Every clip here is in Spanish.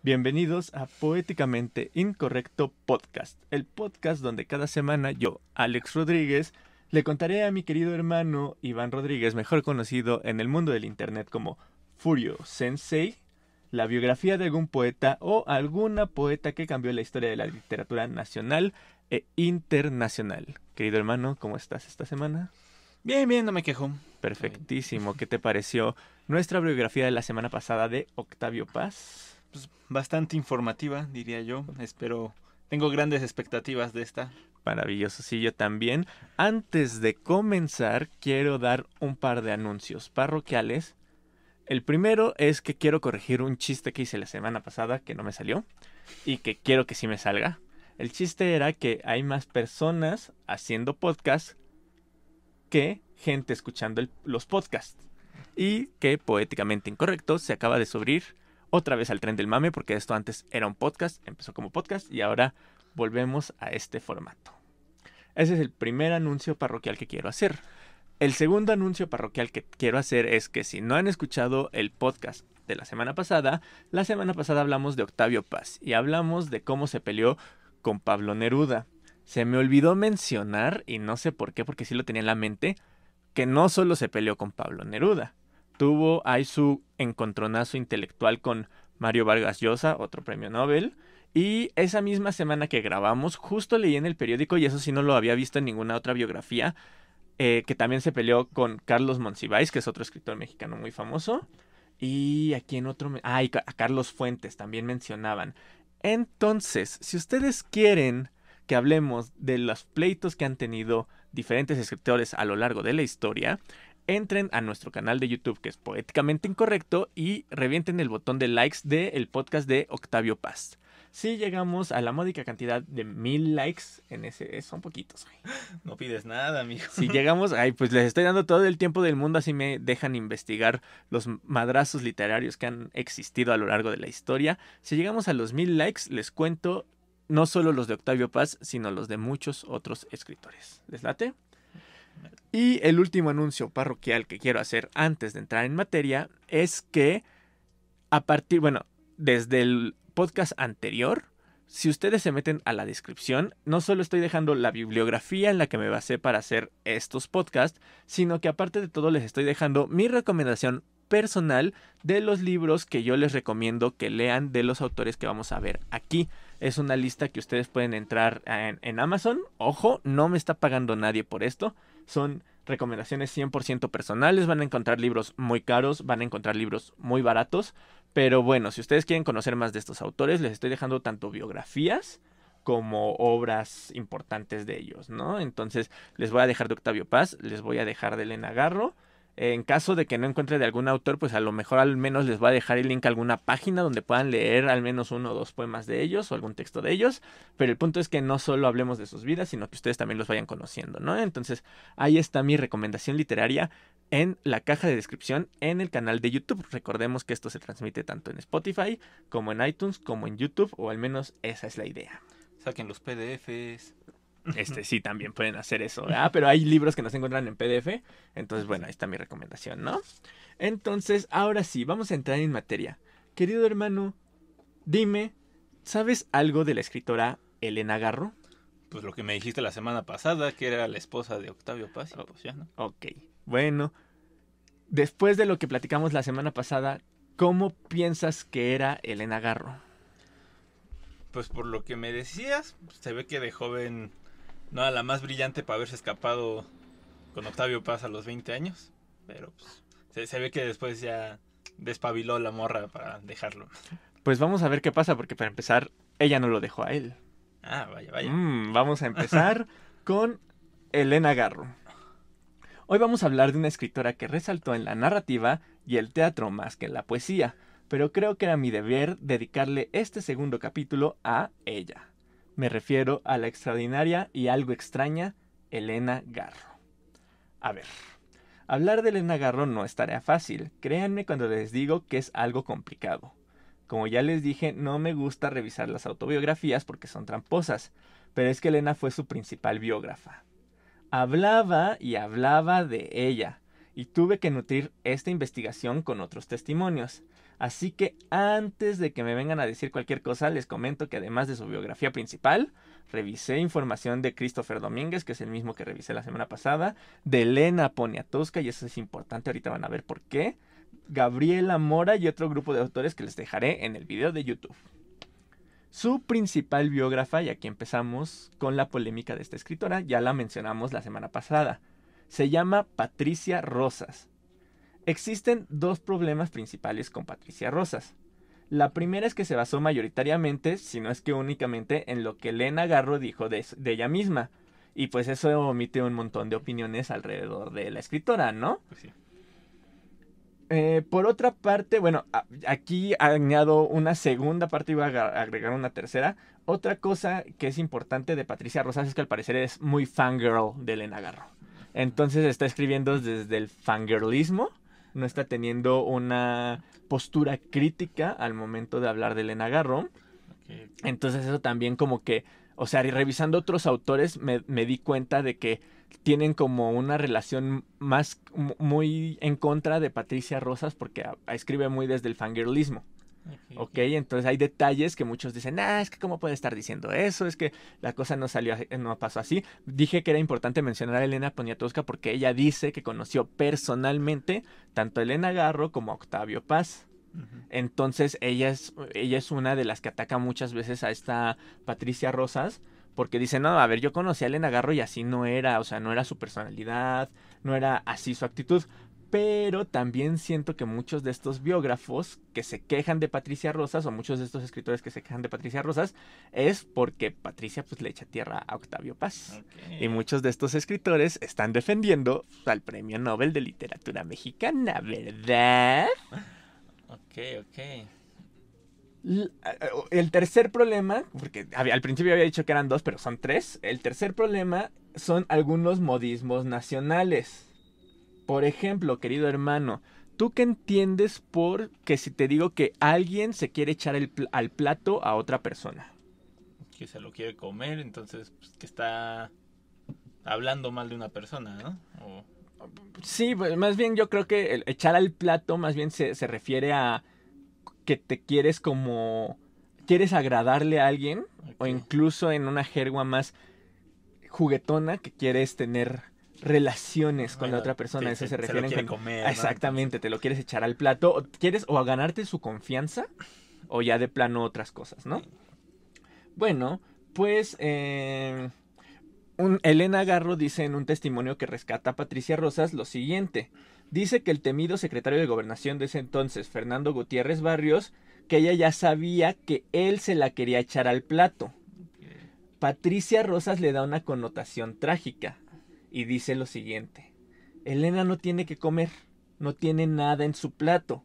Bienvenidos a Poéticamente Incorrecto Podcast, el podcast donde cada semana yo, Alex Rodríguez, le contaré a mi querido hermano Iván Rodríguez, mejor conocido en el mundo del internet como Furio Sensei, la biografía de algún poeta o alguna poeta que cambió la historia de la literatura nacional e internacional. Querido hermano, ¿cómo estás esta semana? Bien, no me quejo. Perfectísimo. ¿Qué te pareció nuestra biografía de la semana pasada de Octavio Paz? Pues bastante informativa, diría yo. Tengo grandes expectativas de esta. Maravilloso, sí, yo también. Antes de comenzar, quiero dar un par de anuncios parroquiales. El primero es que quiero corregir un chiste que hice la semana pasada que no me salió y que quiero que sí me salga. El chiste era que hay más personas haciendo podcast que gente escuchando los podcasts. Y que Poéticamente Incorrecto se acaba de subir otra vez al tren del mame, porque esto antes era un podcast, empezó como podcast y ahora volvemos a este formato. Ese es el primer anuncio parroquial que quiero hacer. El segundo anuncio parroquial que quiero hacer es que si no han escuchado el podcast de la semana pasada hablamos de Octavio Paz y hablamos de cómo se peleó con Pablo Neruda. Se me olvidó mencionar, y no sé por qué, porque sí lo tenía en la mente, que no solo se peleó con Pablo Neruda. Tuvo ahí su encontronazo intelectual con Mario Vargas Llosa, otro premio Nobel. Y esa misma semana que grabamos, justo leí en el periódico, y eso sí no lo había visto en ninguna otra biografía, que también se peleó con Carlos Monsiváis, que es otro escritor mexicano muy famoso. Y aquí en otro... y a Carlos Fuentes también mencionaban. Entonces, si ustedes quieren que hablemos de los pleitos que han tenido diferentes escritores a lo largo de la historia, entren a nuestro canal de YouTube, que es Poéticamente Incorrecto, y revienten el botón de likes del podcast de Octavio Paz. Si llegamos a la módica cantidad de 1000 likes en ese, son poquitos. No pides nada, amigo. Si llegamos, pues les estoy dando todo el tiempo del mundo, así me dejan investigar los madrazos literarios que han existido a lo largo de la historia. Si llegamos a los 1000 likes, les cuento no solo los de Octavio Paz, sino los de muchos otros escritores. ¿Les late? Y el último anuncio parroquial que quiero hacer antes de entrar en materia es que desde el podcast anterior, si ustedes se meten a la descripción, no solo estoy dejando la bibliografía en la que me basé para hacer estos podcasts, sino que aparte de todo les estoy dejando mi recomendación personal de los libros que yo les recomiendo que lean de los autores que vamos a ver aquí. Es una lista que ustedes pueden entrar en Amazon. Ojo, no me está pagando nadie por esto. Son recomendaciones 100% personales. Van a encontrar libros muy caros, van a encontrar libros muy baratos. Pero bueno, si ustedes quieren conocer más de estos autores, les estoy dejando tanto biografías como obras importantes de ellos, ¿no? Entonces, les voy a dejar de Octavio Paz, les voy a dejar de Elena Garro. En caso de que no encuentre de algún autor, pues a lo mejor al menos les voy a dejar el link a alguna página donde puedan leer al menos 1 o 2 poemas de ellos o algún texto de ellos. Pero el punto es que no solo hablemos de sus vidas, sino que ustedes también los vayan conociendo, ¿no? Entonces, ahí está mi recomendación literaria en la caja de descripción en el canal de YouTube. Recordemos que esto se transmite tanto en Spotify como en iTunes como en YouTube, o al menos esa es la idea. Saquen los PDFs. Sí, también pueden hacer eso. Pero hay libros que no se encuentran en PDF. Entonces, bueno, ahí está mi recomendación, ¿no? Entonces, ahora sí, vamos a entrar en materia. Querido hermano, dime, ¿sabes algo de la escritora Elena Garro? Pues lo que me dijiste la semana pasada, que era la esposa de Octavio Paz, y pues ya, ¿no? Ok, bueno, después de lo que platicamos la semana pasada, ¿cómo piensas que era Elena Garro? Pues por lo que me decías, se ve que de joven no era la más brillante para haberse escapado con Octavio Paz a los 20 años. Pero pues se ve que después ya despabiló la morra para dejarlo. Pues vamos a ver qué pasa, porque para empezar, ella no lo dejó a él. Ah, vaya. Vamos a empezar con Elena Garro. Hoy vamos a hablar de una escritora que resaltó en la narrativa y el teatro más que en la poesía, pero creo que era mi deber dedicarle este segundo capítulo a ella. Me refiero a la extraordinaria y algo extraña Elena Garro. A ver, hablar de Elena Garro no es tarea fácil, créanme cuando les digo que es algo complicado. Como ya les dije, no me gusta revisar las autobiografías porque son tramposas, pero es que Elena fue su principal biógrafa. Hablaba y hablaba de ella, y tuve que nutrir esta investigación con otros testimonios. Así que antes de que me vengan a decir cualquier cosa, les comento que además de su biografía principal, revisé información de Christopher Domínguez, que es el mismo que revisé la semana pasada, de Elena Poniatowska, y eso es importante, ahorita van a ver por qué, Gabriela Mora y otro grupo de autores que les dejaré en el video de YouTube. Su principal biógrafa, y aquí empezamos con la polémica de esta escritora, ya la mencionamos la semana pasada, se llama Patricia Rosas. Existen dos problemas principales con Patricia Rosas. La primera es que se basó mayoritariamente, si no es que únicamente, en lo que Elena Garro dijo de ella misma. Y pues eso omite un montón de opiniones alrededor de la escritora, ¿no? Pues sí. Por otra parte, bueno, aquí añado una segunda parte y voy a agregar una tercera. Otra cosa que es importante de Patricia Rosas es que al parecer es muy fangirl de Elena Garro. Entonces está escribiendo desde el fangirlismo, no está teniendo una postura crítica al momento de hablar de Elena Garro. Okay. Entonces eso también como que, o sea, revisando otros autores me di cuenta de que tienen como una relación más muy en contra de Patricia Rosas porque escribe muy desde el fangirlismo. Ok, entonces hay detalles que muchos dicen, es que cómo puede estar diciendo eso, es que la cosa no pasó así. Dije que era importante mencionar a Elena Poniatowska porque ella dice que conoció personalmente tanto a Elena Garro como a Octavio Paz. Entonces ella es una de las que ataca muchas veces a esta Patricia Rosas porque dice, no, a ver, yo conocí a Elena Garro y así no era, o sea, no era su personalidad, no era así su actitud. Pero también siento que muchos de estos biógrafos que se quejan de Patricia Rosas, o muchos de estos escritores que se quejan de Patricia Rosas, es porque Patricia pues le echa tierra a Octavio Paz. Okay. Y muchos de estos escritores están defendiendo al Premio Nobel de Literatura Mexicana, ¿verdad? Ok. El tercer problema, porque al principio había dicho que eran dos, pero son tres. El tercer problema son algunos modismos nacionales. Por ejemplo, querido hermano, ¿tú qué entiendes por que si te digo que alguien se quiere echar al plato a otra persona? Que se lo quiere comer, entonces pues, que está hablando mal de una persona, ¿no? Sí, más bien yo creo que el echar al plato más bien se refiere a que te quieres como... quieres agradarle a alguien, okay. O incluso en una jerga más juguetona que quieres tener relaciones con la otra persona. Eso se refiere a comer, ¿no? Exactamente, te lo quieres echar al plato, o quieres o a ganarte su confianza o ya de plano otras cosas, ¿no? Sí. Bueno, pues Elena Garro dice en un testimonio que rescata a Patricia Rosas lo siguiente. Dice que el temido secretario de Gobernación de ese entonces, Fernando Gutiérrez Barrios, que ella ya sabía que él se la quería echar al plato. Patricia Rosas le da una connotación trágica y dice lo siguiente. Elena no tiene que comer, no tiene nada en su plato.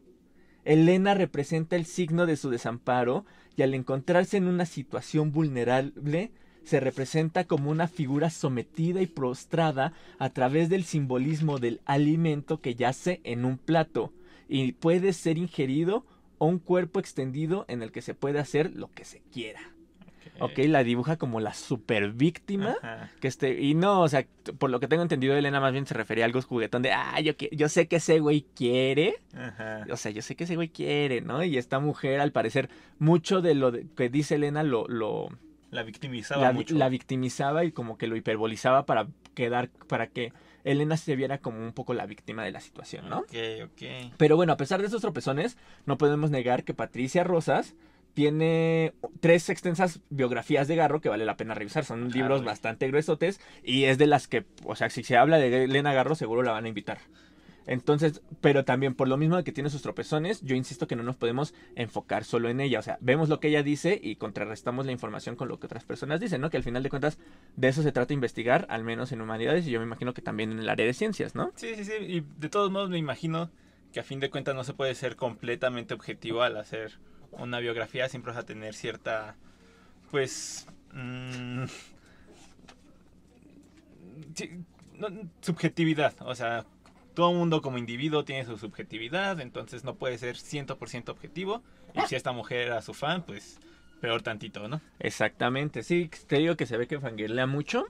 Elena representa el signo de su desamparo y al encontrarse en una situación vulnerable, se representa como una figura sometida y prostrada a través del simbolismo del alimento que yace en un plato y puede ser ingerido o un cuerpo extendido en el que se puede hacer lo que se quiera. Ok, la dibuja como la super víctima. Y no, o sea, por lo que tengo entendido, Elena más bien se refería a algo juguetón de, yo sé que ese güey quiere. Ajá. O sea, yo sé que ese güey quiere, ¿no? Y esta mujer, al parecer, mucho de lo que dice Elena la victimizaba mucho. La victimizaba y como que lo hiperbolizaba para que Elena se viera como un poco la víctima de la situación, ¿no? Ok. Pero bueno, a pesar de esos tropezones, no podemos negar que Patricia Rosas tiene 3 extensas biografías de Garro que vale la pena revisar. Son libros bastante gruesotes y es de las que, o sea, si se habla de Elena Garro seguro la van a invitar. Entonces, pero también por lo mismo de que tiene sus tropezones, yo insisto que no nos podemos enfocar solo en ella. O sea, vemos lo que ella dice y contrarrestamos la información con lo que otras personas dicen, ¿no? Que al final de cuentas de eso se trata de investigar, al menos en humanidades y yo me imagino que también en el área de ciencias, ¿no? Sí. Y de todos modos me imagino que a fin de cuentas no se puede ser completamente objetivo al hacer una biografía. Siempre vas a tener cierta, pues... subjetividad, o sea... Todo mundo como individuo tiene su subjetividad, entonces no puede ser 100% objetivo. Y si esta mujer era su fan, pues peor tantito, ¿no? Exactamente, sí, te digo que se ve que fangirlea mucho.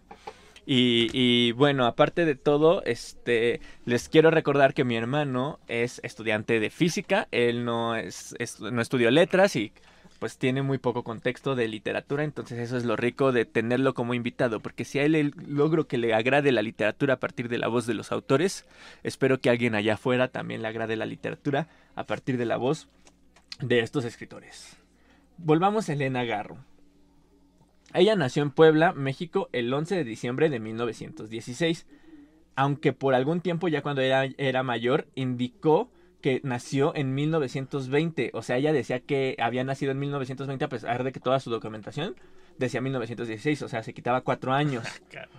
Y bueno, aparte de todo, les quiero recordar que mi hermano es estudiante de física. Él no no estudió letras y pues tiene muy poco contexto de literatura. Entonces eso es lo rico de tenerlo como invitado. Porque si a él logro que le agrade la literatura a partir de la voz de los autores, espero que a alguien allá afuera también le agrade la literatura a partir de la voz de estos escritores. Volvamos a Elena Garro. Ella nació en Puebla, México, el 11 de diciembre de 1916. Aunque por algún tiempo, ya cuando era mayor, indicó que nació en 1920. O sea, ella decía que había nacido en 1920 a pesar de que toda su documentación decía 1916. O sea, se quitaba 4 años.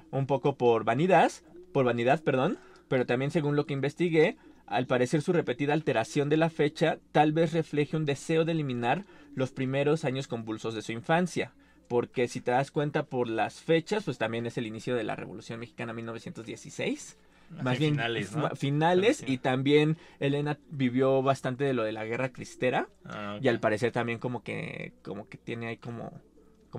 Un poco por vanidad, perdón. Pero también según lo que investigué, al parecer su repetida alteración de la fecha tal vez refleje un deseo de eliminar los primeros años convulsos de su infancia. Porque si te das cuenta por las fechas, pues también es el inicio de la Revolución Mexicana 1916. Más bien finales, ¿no? finales, y también Elena vivió bastante de lo de la guerra cristera. Okay. Y al parecer también como que tiene ahí como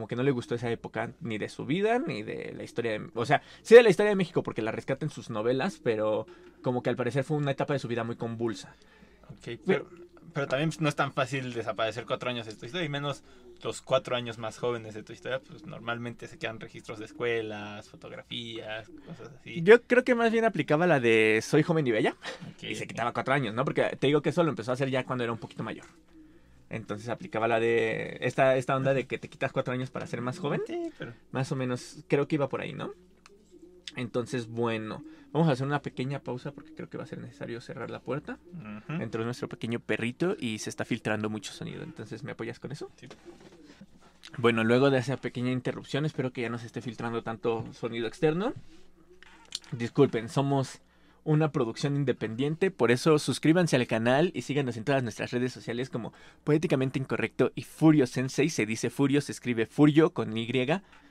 que no le gustó esa época ni de su vida ni de la historia de, o sea, sí de la historia de México porque la rescata en sus novelas, pero como que al parecer fue una etapa de su vida muy convulsa. Ok, pero también no es tan fácil desaparecer 4 años de tu historia, y menos los 4 años más jóvenes de tu historia, pues normalmente se quedan registros de escuelas, fotografías, cosas así. Yo creo que más bien aplicaba la de Soy joven y bella, Okay, y se quitaba 4 años, ¿no? Porque te digo que eso lo empezó a hacer ya cuando era un poquito mayor. Entonces aplicaba la de esta onda de que te quitas 4 años para ser más joven. Sí, pero... Más o menos, creo que iba por ahí, ¿no? Entonces, bueno, vamos a hacer una pequeña pausa porque creo que va a ser necesario cerrar la puerta. Entró nuestro pequeño perrito y se está filtrando mucho sonido. Entonces, ¿me apoyas con eso? Sí. Bueno, luego de esa pequeña interrupción, espero que ya no se esté filtrando tanto sonido externo. Disculpen, somos una producción independiente, por eso suscríbanse al canal y síganos en todas nuestras redes sociales como Poéticamente Incorrecto y Furio Sensei. Se dice Furio, se escribe Furio con Y,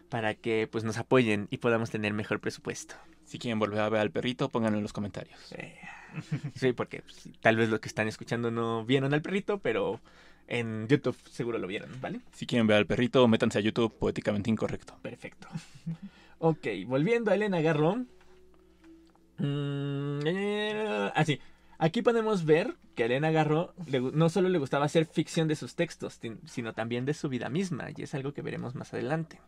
para que pues nos apoyen y podamos tener mejor presupuesto. Si quieren volver a ver al perrito, pónganlo en los comentarios. Sí, porque pues, tal vez los que están escuchando no vieron al perrito, pero en YouTube seguro lo vieron, ¿vale? Si quieren ver al perrito, métanse a YouTube Poéticamente Incorrecto. Perfecto. Ok, volviendo a Elena Garro. Así. Aquí podemos ver que a Elena Garro no solo le gustaba hacer ficción de sus textos, sino también de su vida misma, y es algo que veremos más adelante.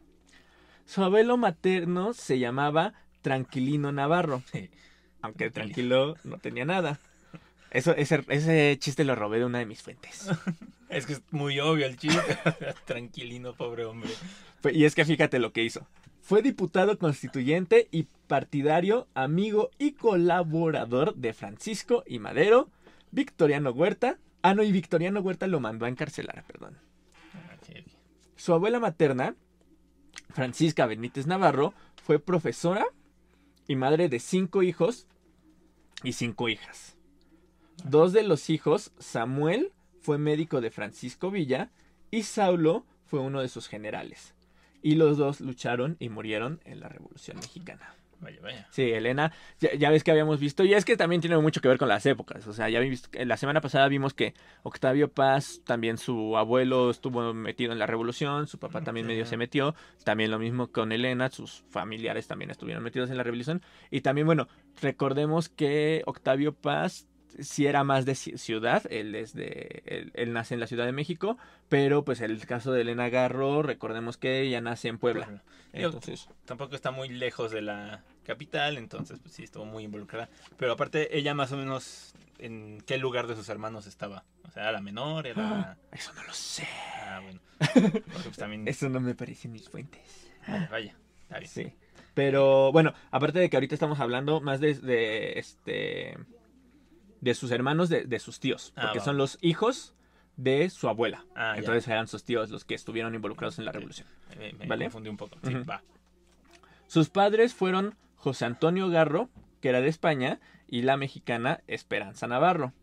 Su abuelo materno se llamaba Tranquilino Navarro, aunque tranquilo no tenía nada. Ese chiste lo robé de una de mis fuentes. Es que es muy obvio el chiste. Tranquilino, pobre hombre. Y es que fíjate lo que hizo. Fue diputado constituyente y partidario, amigo y colaborador de Francisco I. Madero, Victoriano Huerta. Ah, no, y Victoriano Huerta lo mandó a encarcelar, perdón. Okay. Su abuela materna, Francisca Benítez Navarro, fue profesora y madre de 5 hijos y 5 hijas. 2 de los hijos, Samuel, fue médico de Francisco Villa y Saulo fue uno de sus generales. Y los 2 lucharon y murieron en la Revolución Mexicana. Vaya, vaya. Sí, Elena, ya ves que habíamos visto, y es que también tiene mucho que ver con las épocas. O sea, ya visto, la semana pasada vimos que Octavio Paz, también su abuelo estuvo metido en la Revolución, su papá también medio se metió. También lo mismo con Elena, sus familiares también estuvieron metidos en la Revolución. Y también, bueno, recordemos que Octavio Paz sí era más de ciudad, él nace en la Ciudad de México, pero pues el caso de Elena Garro, recordemos que ella nace en Puebla. Entonces, tampoco está muy lejos de la capital, entonces pues sí estuvo muy involucrada. Pero aparte, ella más o menos, ¿en qué lugar de sus hermanos estaba? O sea, ¿era la menor? ¿Era...? Eso no lo sé. Ah, bueno. Porque, pues, también... Eso no me parece en mis fuentes. Vaya, está bien. Sí. Pero bueno, aparte de que ahorita estamos hablando más de sus hermanos, de sus tíos, porque son los hijos de su abuela. Entonces eran sus tíos los que estuvieron involucrados en la revolución. Me confundí un poco. Sí, va. Sus padres fueron José Antonio Garro, que era de España, y la mexicana Esperanza Navarro.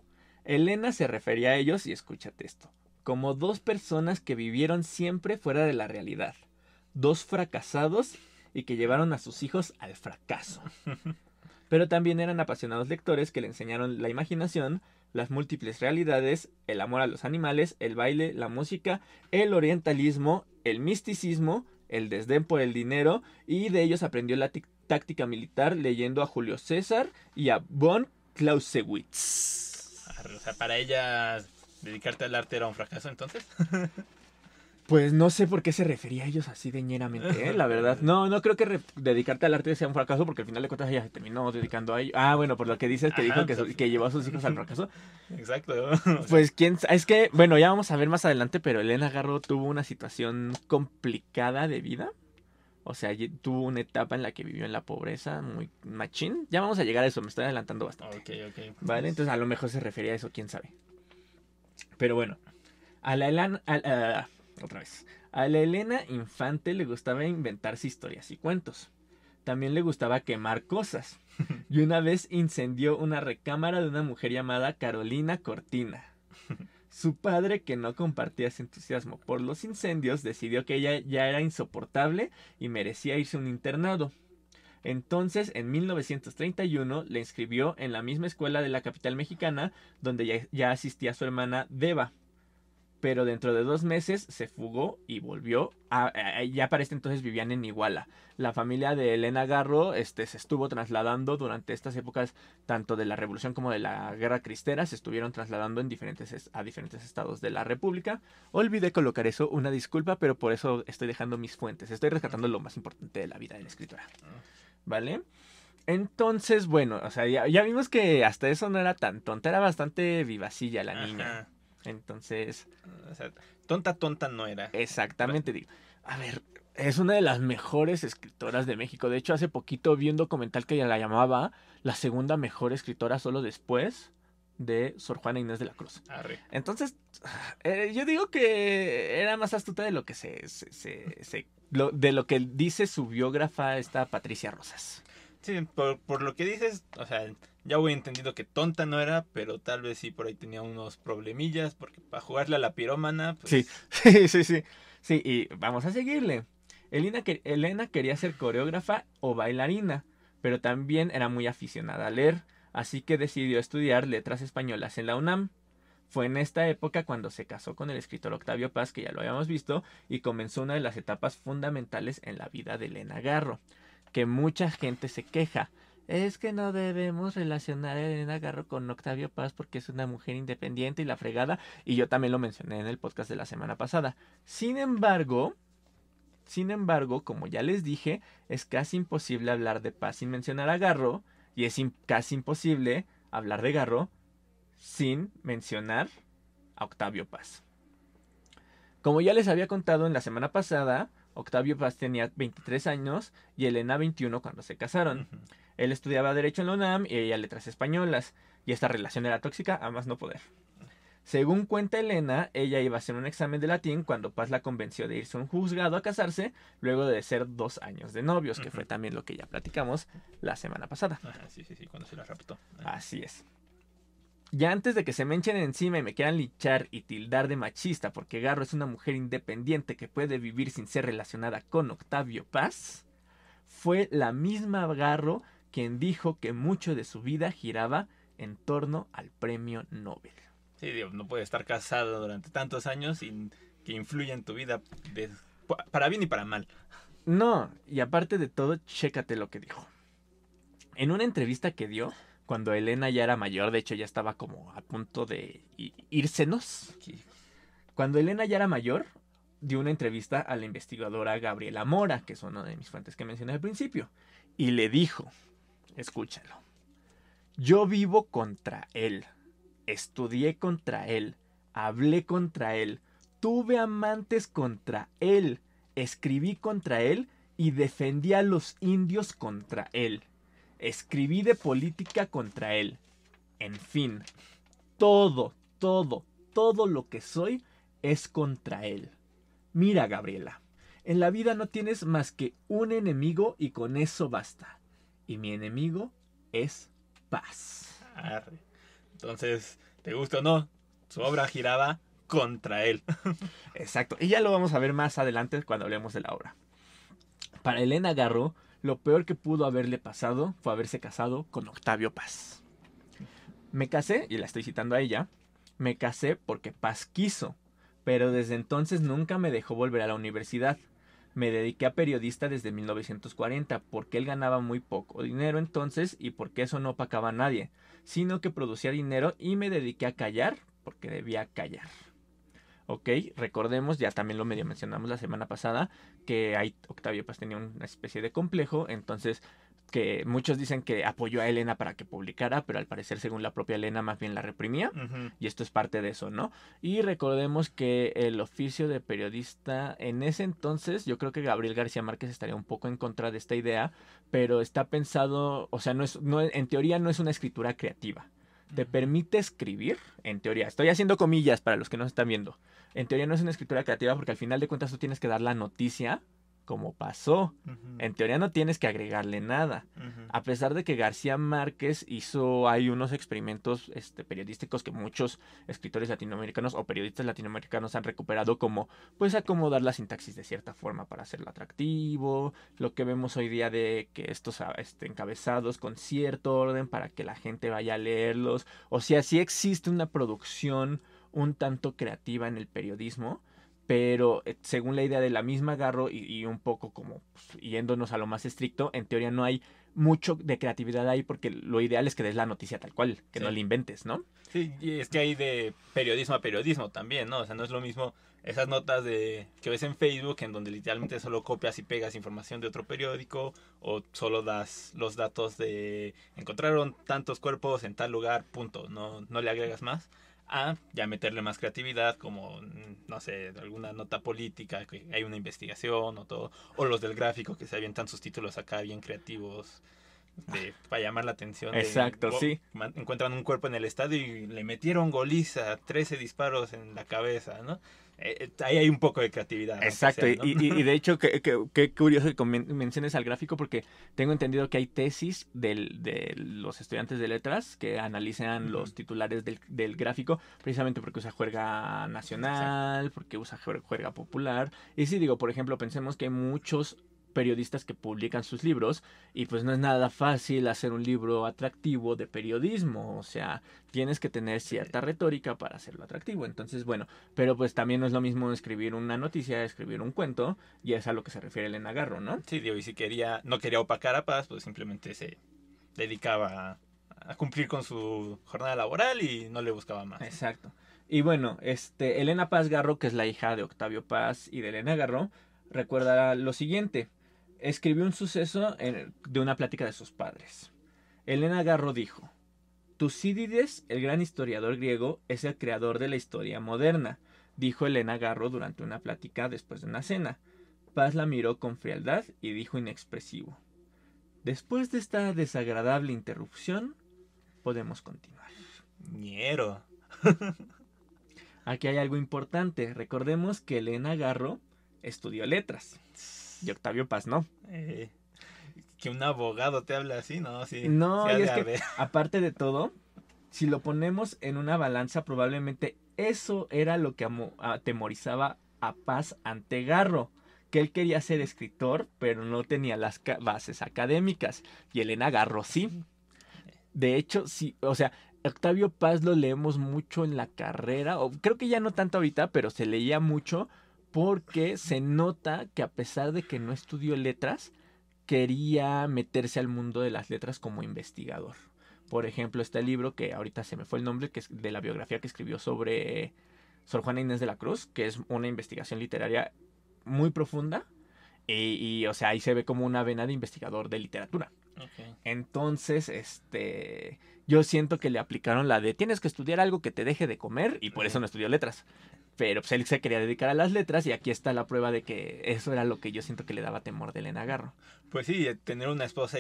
Elena se refería a ellos, y escúchate esto, como 2 personas que vivieron siempre fuera de la realidad. 2 fracasados y que llevaron a sus hijos al fracaso. Pero también eran apasionados lectores que le enseñaron la imaginación, las múltiples realidades, el amor a los animales, el baile, la música, el orientalismo, el misticismo, el desdén por el dinero, y de ellos aprendió táctica militar leyendo a Julio César y a von Clausewitz. O sea, para ella dedicarte al arte era un fracaso, entonces. Pues no sé por qué se refería a ellos así de ñeramente, la verdad. No creo que dedicarte al arte sea un fracaso, porque al final de cuentas ella se terminó dedicando a ello. Ah, bueno, por lo que dices que Ajá, dijo que llevó a sus hijos al fracaso. Exacto. Pues es que, bueno, ya vamos a ver más adelante, pero Elena Garro tuvo una situación complicada de vida. O sea, tuvo una etapa en la que vivió en la pobreza, muy machín. Ya vamos a llegar a eso, me estoy adelantando bastante. Ok. Vale, entonces a lo mejor se refería a eso, quién sabe. Pero bueno, a la Elena, otra vez. A la Elena Infante le gustaba inventarse historias y cuentos. También le gustaba quemar cosas. Y una vez incendió una recámara de una mujer llamada Carolina Cortina. Su padre, que no compartía ese entusiasmo por los incendios, decidió que ella ya era insoportable y merecía irse a un internado. Entonces, en 1931, le inscribió en la misma escuela de la capital mexicana, donde ya asistía su hermana Deva. Pero dentro de 2 meses se fugó y volvió. Ya para este entonces vivían en Iguala. La familia de Elena Garro se estuvo trasladando durante estas épocas, tanto de la Revolución como de la Guerra Cristera. Se estuvieron trasladando a diferentes estados de la República. Olvidé colocar eso, una disculpa, pero por eso estoy dejando mis fuentes. Estoy rescatando lo más importante de la vida de la escritora. ¿Vale? Entonces, bueno, o sea, ya vimos que hasta eso no era tan tonta. Era bastante vivacilla la niña. Entonces, o sea, tonta no era. Exactamente, digo. A ver, es una de las mejores escritoras de México. De hecho, hace poquito vi un documental que ella la llamaba la segunda mejor escritora solo después de Sor Juana Inés de la Cruz. Arre. Entonces, yo digo que era más astuta de lo que de lo que dice su biógrafa, esta Patricia Rosas. Sí, por lo que dices, o sea, ya voy entendido que tonta no era, pero tal vez sí por ahí tenía unos problemillas, porque para jugarle a la pirómana, pues... Sí. Sí, y vamos a seguirle. Elena quería ser coreógrafa o bailarina, pero también era muy aficionada a leer, así que decidió estudiar letras españolas en la UNAM. Fue en esta época cuando se casó con el escritor Octavio Paz, que ya lo habíamos visto, y comenzó una de las etapas fundamentales en la vida de Elena Garro, que mucha gente se queja. Es que no debemos relacionar a Elena Garro con Octavio Paz porque es una mujer independiente y la fregada, y yo también lo mencioné en el podcast de la semana pasada. Sin embargo, como ya les dije, es casi imposible hablar de Paz sin mencionar a Garro, y es casi imposible hablar de Garro sin mencionar a Octavio Paz. Como ya les había contado en la semana pasada, Octavio Paz tenía 23 años y Elena 21 cuando se casaron. Ujú. Él estudiaba Derecho en la UNAM y ella Letras Españolas, y esta relación era tóxica a más no poder. Según cuenta Elena, ella iba a hacer un examen de latín cuando Paz la convenció de irse a un juzgado a casarse, luego de ser 2 años de novios, que fue también lo que ya platicamos la semana pasada. Ajá, sí, cuando se la raptó. Así es. Ya antes de que se me echen encima y me quieran linchar y tildar de machista porque Garro es una mujer independiente que puede vivir sin ser relacionada con Octavio Paz, fue la misma Garro quien dijo que mucho de su vida giraba en torno al premio Nobel. Sí, digo, no puede estar casado durante tantos años sin que influya en tu vida para bien y para mal. No, y aparte de todo, chécate lo que dijo. En una entrevista que dio, cuando Elena ya era mayor, de hecho ya estaba como a punto de írsenos. Cuando Elena ya era mayor, dio una entrevista a la investigadora Gabriela Mora, que es una de mis fuentes que mencioné al principio, y le dijo, escúchalo, yo vivo contra él, estudié contra él, hablé contra él, tuve amantes contra él, escribí contra él y defendí a los indios contra él. Escribí de política contra él. En fin, todo lo que soy es contra él. Mira, Gabriela, en la vida no tienes más que un enemigo y con eso basta. Y mi enemigo es Paz. Arre. Entonces, ¿te gusta o no? Su obra giraba contra él. Exacto, y ya lo vamos a ver más adelante cuando hablemos de la obra. Para Elena Garro, lo peor que pudo haberle pasado fue haberse casado con Octavio Paz. Me casé, y la estoy citando a ella, me casé porque Paz quiso, pero desde entonces nunca me dejó volver a la universidad. Me dediqué a periodista desde 1940 porque él ganaba muy poco dinero entonces y porque eso no opacaba a nadie, sino que producía dinero y me dediqué a callar porque debía callar. Ok, recordemos, ya también lo medio mencionamos la semana pasada, que ahí Octavio Paz tenía una especie de complejo, entonces que muchos dicen que apoyó a Elena para que publicara, pero al parecer según la propia Elena más bien la reprimía, Ujú. y esto es parte de eso, ¿no? Y recordemos que el oficio de periodista en ese entonces, yo creo que Gabriel García Márquez estaría un poco en contra de esta idea, pero está pensado, o sea, en teoría no es una escritura creativa. Te permite escribir, en teoría. Estoy haciendo comillas para los que no están viendo. En teoría no es una escritura creativa porque al final de cuentas tú tienes que dar la noticia como pasó. Ujú. En teoría no tienes que agregarle nada. Ujú. A pesar de que García Márquez hay unos experimentos periodísticos que muchos escritores latinoamericanos o periodistas latinoamericanos han recuperado como pues acomodar la sintaxis de cierta forma para hacerlo atractivo, lo que vemos hoy día de que estos encabezados con cierto orden para que la gente vaya a leerlos, o sea, sí existe una producción un tanto creativa en el periodismo, pero según la idea de la misma Garro y un poco como pues, yéndonos a lo más estricto, en teoría no hay mucho de creatividad ahí porque lo ideal es que des la noticia tal cual, que no Sí. la inventes, ¿no? Sí, y es que hay de periodismo a periodismo también, ¿no? O sea, no es lo mismo esas notas que ves en Facebook en donde literalmente solo copias y pegas información de otro periódico o solo das los datos de encontraron tantos cuerpos en tal lugar, punto, no le agregas más. A ya meterle más creatividad como, no sé, alguna nota política, que hay una investigación o todo, o los del gráfico que se avientan sus títulos acá bien creativos para llamar la atención Exacto, sí. encuentran un cuerpo en el estadio y le metieron goliza, 13 disparos en la cabeza, ¿no? Ahí hay un poco de creatividad, aunque Exacto, sea, ¿no? y de hecho, qué curioso que menciones al gráfico porque tengo entendido que hay tesis de los estudiantes de letras que analizan los titulares del gráfico precisamente porque usa juerga Exacto. nacional, porque usa juerga popular. Y sí, digo, por ejemplo, pensemos que hay muchos periodistas que publican sus libros y pues no es nada fácil hacer un libro atractivo de periodismo, o sea, tienes que tener cierta retórica para hacerlo atractivo. Entonces, bueno, pero pues también no es lo mismo escribir una noticia, escribir un cuento, y es a lo que se refiere Elena Garro, ¿no? Sí, digo, y si no quería opacar a Paz, pues simplemente se dedicaba a cumplir con su jornada laboral y no le buscaba más. Exacto. Y bueno, Elena Paz Garro, que es la hija de Octavio Paz y de Elena Garro, recuerda lo siguiente. Escribió un suceso de una plática de sus padres. Elena Garro dijo: Tucídides, el gran historiador griego, es el creador de la historia moderna, dijo Elena Garro durante una plática después de una cena. Paz la miró con frialdad y dijo inexpresivo: Después de esta desagradable interrupción, podemos continuar. Ñero. Aquí hay algo importante. Recordemos que Elena Garro estudió letras y Octavio Paz no. Eh, que un abogado te habla así, ¿no? Sí, sí No, ha y de es que, arder. aparte de todo, si lo ponemos en una balanza, probablemente eso era lo que atemorizaba a Paz ante Garro. Que él quería ser escritor, pero no tenía las bases académicas. Y Elena Garro sí. De hecho, sí, o sea, Octavio Paz lo leemos mucho en la carrera, o creo que ya no tanto ahorita, pero se leía mucho porque se nota que a pesar de que no estudió letras, quería meterse al mundo de las letras como investigador. Por ejemplo, este libro que ahorita se me fue el nombre, que es de la biografía que escribió sobre Sor Juana Inés de la Cruz, que es una investigación literaria muy profunda o sea, ahí se ve como una vena de investigador de literatura. Okay. Entonces, yo siento que le aplicaron la de tienes que estudiar algo que te deje de comer y por eso no estudió letras. Pero pues él se quería dedicar a las letras y aquí está la prueba de que eso era lo que yo siento que le daba temor de Elena Garro. Pues sí, tener una esposa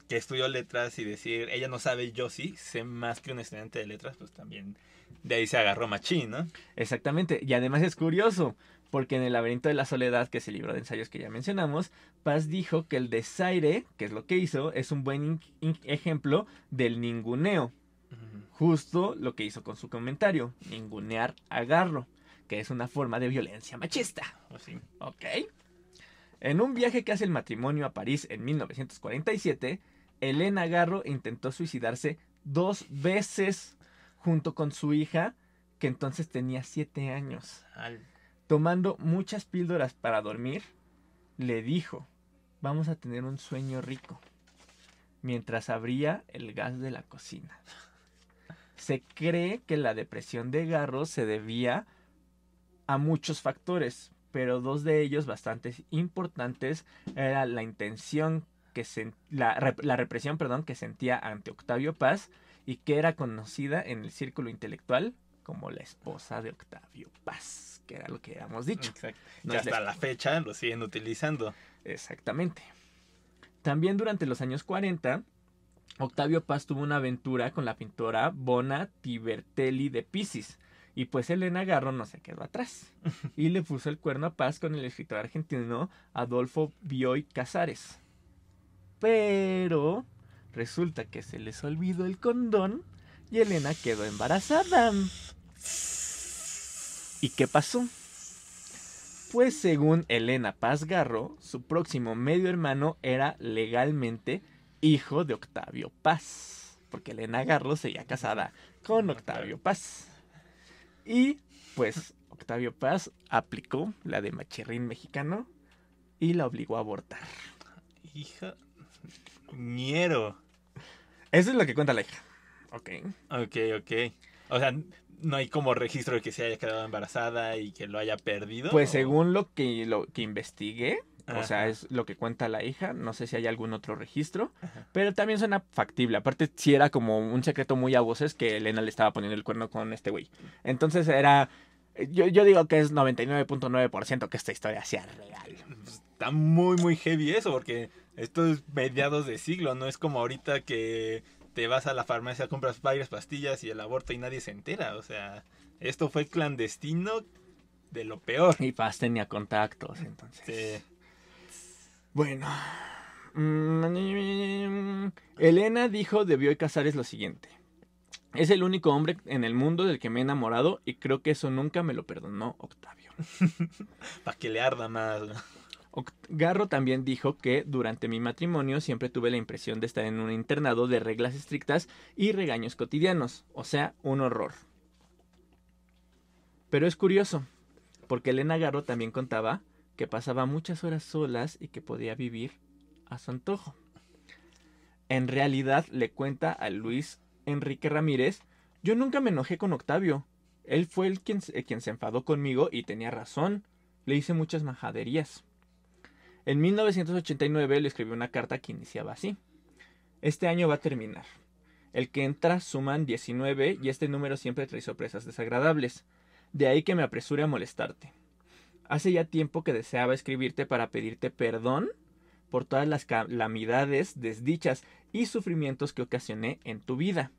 que estudió letras y decir, ella no sabe, yo sí, sé más que un estudiante de letras, pues también de ahí se agarró machín, ¿no? Exactamente, y además es curioso, porque en El laberinto de la soledad, que es el libro de ensayos que ya mencionamos, Paz dijo que el desaire, que es lo que hizo, es un buen ejemplo del ninguneo. Justo lo que hizo con su comentario, ningunear a Garro, que es una forma de violencia machista. Así. ¿Ok? En un viaje que hace el matrimonio a París en 1947, Elena Garro intentó suicidarse 2 veces junto con su hija, que entonces tenía 7 años, tomando muchas píldoras para dormir le dijo: vamos a tener un sueño rico, mientras abría el gas de la cocina. Se cree que la depresión de Garro se debía a muchos factores, pero dos de ellos bastante importantes era la intención la represión, perdón, que sentía ante Octavio Paz y que era conocida en el círculo intelectual como la esposa de Octavio Paz, que era lo que habíamos dicho. Exacto. No Que es hasta la fecha lo siguen utilizando. Exactamente. También durante los años 40, Octavio Paz tuvo una aventura con la pintora Bona Tibertelli de Pisis. Y pues Elena Garro no se quedó atrás. Y le puso el cuerno a Paz con el escritor argentino Adolfo Bioy Casares. Pero resulta que se les olvidó el condón y Elena quedó embarazada. ¿Y qué pasó? Pues según Elena Paz Garro, su próximo medio hermano era legalmente hijo de Octavio Paz. Porque Elena Garro seguía casada con Octavio Paz. Y pues Octavio Paz aplicó la de machirrín mexicano y la obligó a abortar. Hija. Ñero. Eso es lo que cuenta la hija. Ok. Ok. O sea, no hay como registro de que se haya quedado embarazada y que lo haya perdido. Pues ¿o? según lo que investigué, o sea, Ajá. es lo que cuenta la hija. No sé si hay algún otro registro, Ajá. pero también suena factible. Aparte, sí era como un secreto muy a voces que Elena le estaba poniendo el cuerno con este güey. Entonces era... Yo digo que es 99.9% que esta historia sea real. Está muy heavy eso, porque esto es mediados de siglo, no es como ahorita que te vas a la farmacia, compras varias pastillas y el aborto y nadie se entera. O sea, esto fue clandestino de lo peor. Y Paz tenía contactos, entonces... Sí. Bueno. Elena dijo de Bioy Casares lo siguiente: es el único hombre en el mundo del que me he enamorado y creo que eso nunca me lo perdonó Octavio. Para que le arda más. Garro también dijo que durante mi matrimonio siempre tuve la impresión de estar en un internado de reglas estrictas y regaños cotidianos, o sea, un horror. Pero es curioso, porque Elena Garro también contaba que pasaba muchas horas solas y que podía vivir a su antojo. En realidad, le cuenta a Luis Enrique Ramírez: yo nunca me enojé con Octavio. Él fue quien se enfadó conmigo y tenía razón. Le hice muchas majaderías. En 1989 le escribió una carta que iniciaba así: este año va a terminar. El que entra suman 19 y este número siempre trae sorpresas desagradables. De ahí que me apresure a molestarte. Hace ya tiempo que deseaba escribirte para pedirte perdón por todas las calamidades, desdichas y sufrimientos que ocasioné en tu vida.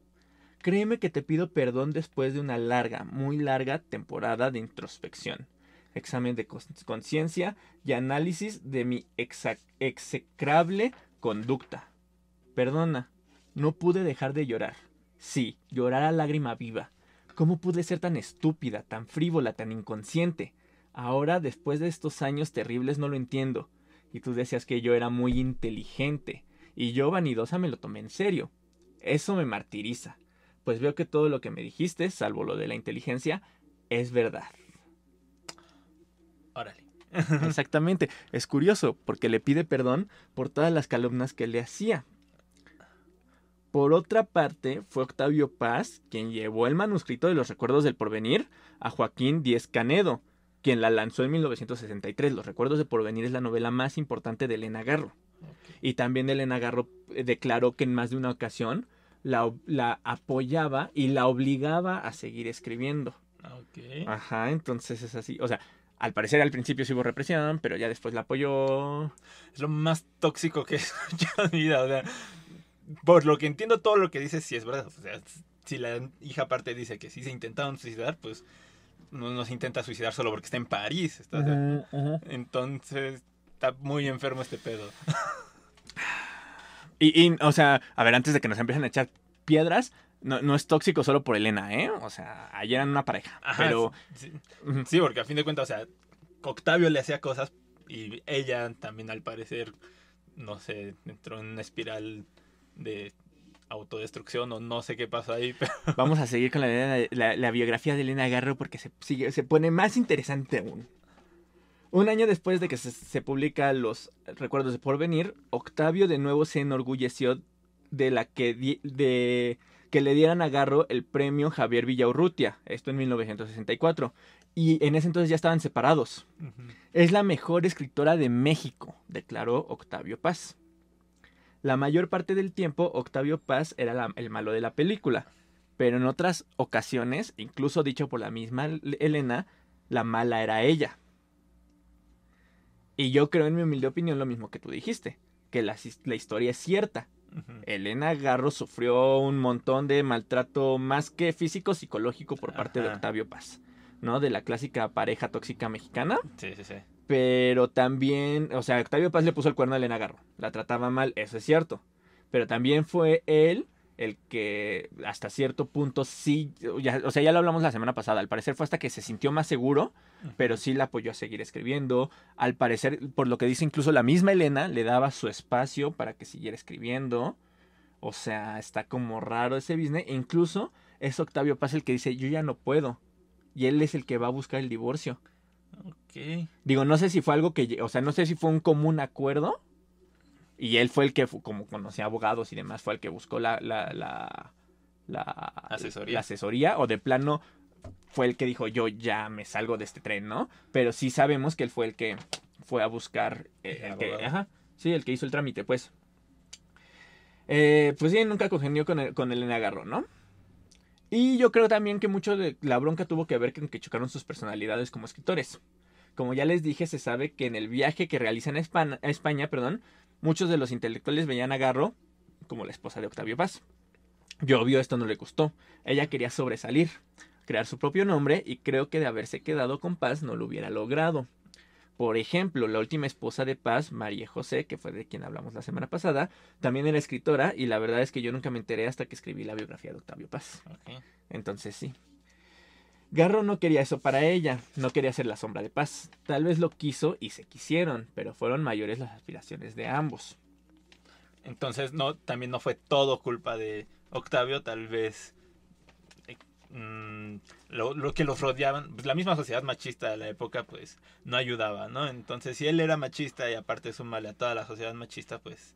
Créeme que te pido perdón después de una larga, muy larga temporada de introspección, examen de conciencia y análisis de mi execrable conducta. Perdona, no pude dejar de llorar. Sí, llorar a lágrima viva. ¿Cómo pude ser tan estúpida, tan frívola, tan inconsciente? Ahora, después de estos años terribles, no lo entiendo. Y tú decías que yo era muy inteligente, y yo, vanidosa, me lo tomé en serio. Eso me martiriza, pues veo que todo lo que me dijiste, salvo lo de la inteligencia, es verdad. Órale. Exactamente. Es curioso, porque le pide perdón por todas las calumnias que le hacía. Por otra parte, fue Octavio Paz quien llevó el manuscrito de los Recuerdos del Porvenir a Joaquín Díez Canedo, quien la lanzó en 1963. Los Recuerdos del Porvenir es la novela más importante de Elena Garro. Y también Elena Garro declaró que en más de una ocasión la apoyaba y la obligaba a seguir escribiendo. Ok. Ajá, entonces es así. O sea, al parecer al principio sí hubo represión, pero ya después la apoyó. Es lo más tóxico que he escuchado en mi vida. O sea, por lo que entiendo, todo lo que dices sí es verdad. O sea, si la hija aparte dice que sí se intentaron suicidar, pues no se intenta suicidar solo porque está en París. ¿Estás de acuerdo? Entonces, está muy enfermo este pedo. O sea, a ver, antes de que nos empiecen a echar piedras, no es tóxico solo por Elena, ¿eh? O sea, ayer eran una pareja. Ajá, Pero. sí, sí, porque a fin de cuentas, o sea, Octavio le hacía cosas y ella también, al parecer, no sé, entró en una espiral de autodestrucción o no sé qué pasó ahí, pero Vamos a seguir con la biografía de Elena Garro porque se pone más interesante aún. Un año después de que se publica Los Recuerdos de Porvenir, Octavio de nuevo se enorgulleció de que le dieran a Garro el premio Javier Villaurrutia, esto en 1964, y en ese entonces ya estaban separados. Es la mejor escritora de México, declaró Octavio Paz. La mayor parte del tiempo, Octavio Paz era el malo de la película, pero en otras ocasiones, incluso dicho por la misma Elena, la mala era ella. Y yo creo, en mi humilde opinión, lo mismo que tú dijiste, que la historia es cierta. Elena Garro sufrió un montón de maltrato, más que físico, psicológico, por parte de Octavio Paz, ¿no? De la clásica pareja tóxica mexicana. Sí, sí, sí. Pero también, o sea, Octavio Paz le puso el cuerno a Elena Garro. La trataba mal, eso es cierto. Pero también fue él el que hasta cierto punto sí, o sea, ya lo hablamos la semana pasada. Al parecer fue hasta que se sintió más seguro, pero sí la apoyó a seguir escribiendo. Al parecer, por lo que dice incluso la misma Elena, le daba su espacio para que siguiera escribiendo. O sea, está como raro ese business. E incluso es Octavio Paz el que dice, yo ya no puedo. Y él es el que va a buscar el divorcio. Ok. Digo, no sé si fue algo que, o sea, no sé si fue un común acuerdo. Y él fue el que, como conocía abogados y demás, fue el que buscó la asesoría. O de plano fue el que dijo, yo ya me salgo de este tren, ¿no? Pero sí sabemos que él fue el que fue a buscar, el que hizo el trámite, pues. Pues sí, nunca congenió con Elena Garro, ¿no? Y yo creo también que mucho de la bronca tuvo que ver con que chocaron sus personalidades como escritores. Como ya les dije, se sabe que en el viaje que realizan a España, muchos de los intelectuales veían a Garro como la esposa de Octavio Paz. Y obvio esto no le gustó. Ella quería sobresalir, crear su propio nombre, y creo que de haberse quedado con Paz no lo hubiera logrado. Por ejemplo, la última esposa de Paz, María José, que fue de quien hablamos la semana pasada, también era escritora, y la verdad es que yo nunca me enteré hasta que escribí la biografía de Octavio Paz. Okay. Entonces sí. Garro no quería eso para ella, no quería ser la sombra de Paz. Tal vez lo quiso y se quisieron, pero fueron mayores las aspiraciones de ambos. Entonces, no, también no fue todo culpa de Octavio, tal vez lo que los rodeaban, pues la misma sociedad machista de la época, pues no ayudaba, ¿no? Entonces, si él era machista y aparte súmale a toda la sociedad machista, pues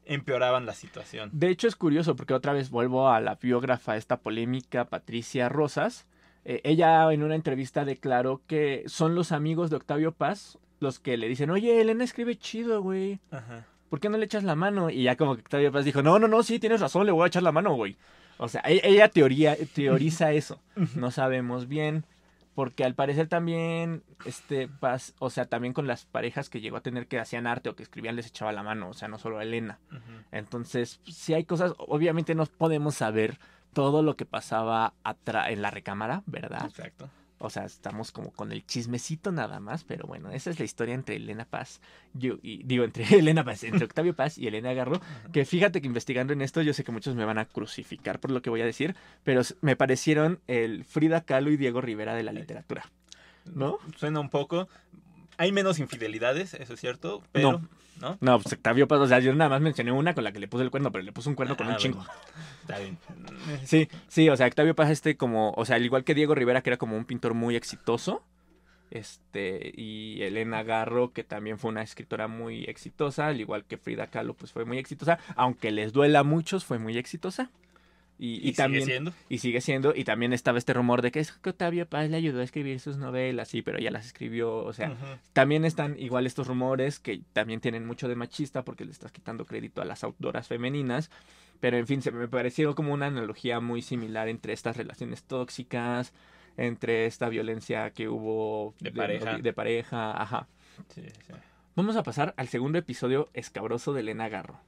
empeoraban la situación. De hecho, es curioso porque otra vez vuelvo a la biógrafa esta polémica, Patricia Rosas. Ella en una entrevista declaró que son los amigos de Octavio Paz los que le dicen, oye, Elena escribe chido, güey. Ajá. ¿Por qué no le echas la mano? Y ya como que Octavio Paz dijo, no, sí, tienes razón, le voy a echar la mano, güey. O sea, ella teoriza eso. No sabemos bien. Porque al parecer también, Paz, o sea, también con las parejas que llegó a tener que hacían arte o que escribían les echaba la mano. O sea, no solo a Elena. Entonces, si hay cosas, obviamente no podemos saber todo lo que pasaba en la recámara, ¿verdad? Exacto. O sea, estamos como con el chismecito nada más, pero bueno, esa es la historia entre Elena Paz, entre Octavio Paz y Elena Garro, que fíjate que investigando en esto, yo sé que muchos me van a crucificar por lo que voy a decir, pero me parecieron el Frida Kahlo y Diego Rivera de la literatura, ¿no? Suena un poco, hay menos infidelidades, eso es cierto, pero... No, pues Octavio Paz, o sea, yo nada más mencioné una con la que le puse el cuerno, pero le puse un cuerno con un chingo. Bueno, está bien. Sí, o sea, Octavio Paz como, o sea, al igual que Diego Rivera, que era como un pintor muy exitoso, y Elena Garro, que también fue una escritora muy exitosa, al igual que Frida Kahlo, pues fue muy exitosa, aunque les duela a muchos, fue muy exitosa. Y también, sigue siendo. Y sigue siendo. Y también estaba este rumor de que es que Octavio Paz le ayudó a escribir sus novelas, sí, pero ya las escribió. O sea, también están igual estos rumores que también tienen mucho de machista porque le estás quitando crédito a las autoras femeninas. Pero en fin, me pareció como una analogía muy similar entre estas relaciones tóxicas, entre esta violencia que hubo de pareja. Ajá. Sí. Vamos a pasar al segundo episodio escabroso de Elena Garro,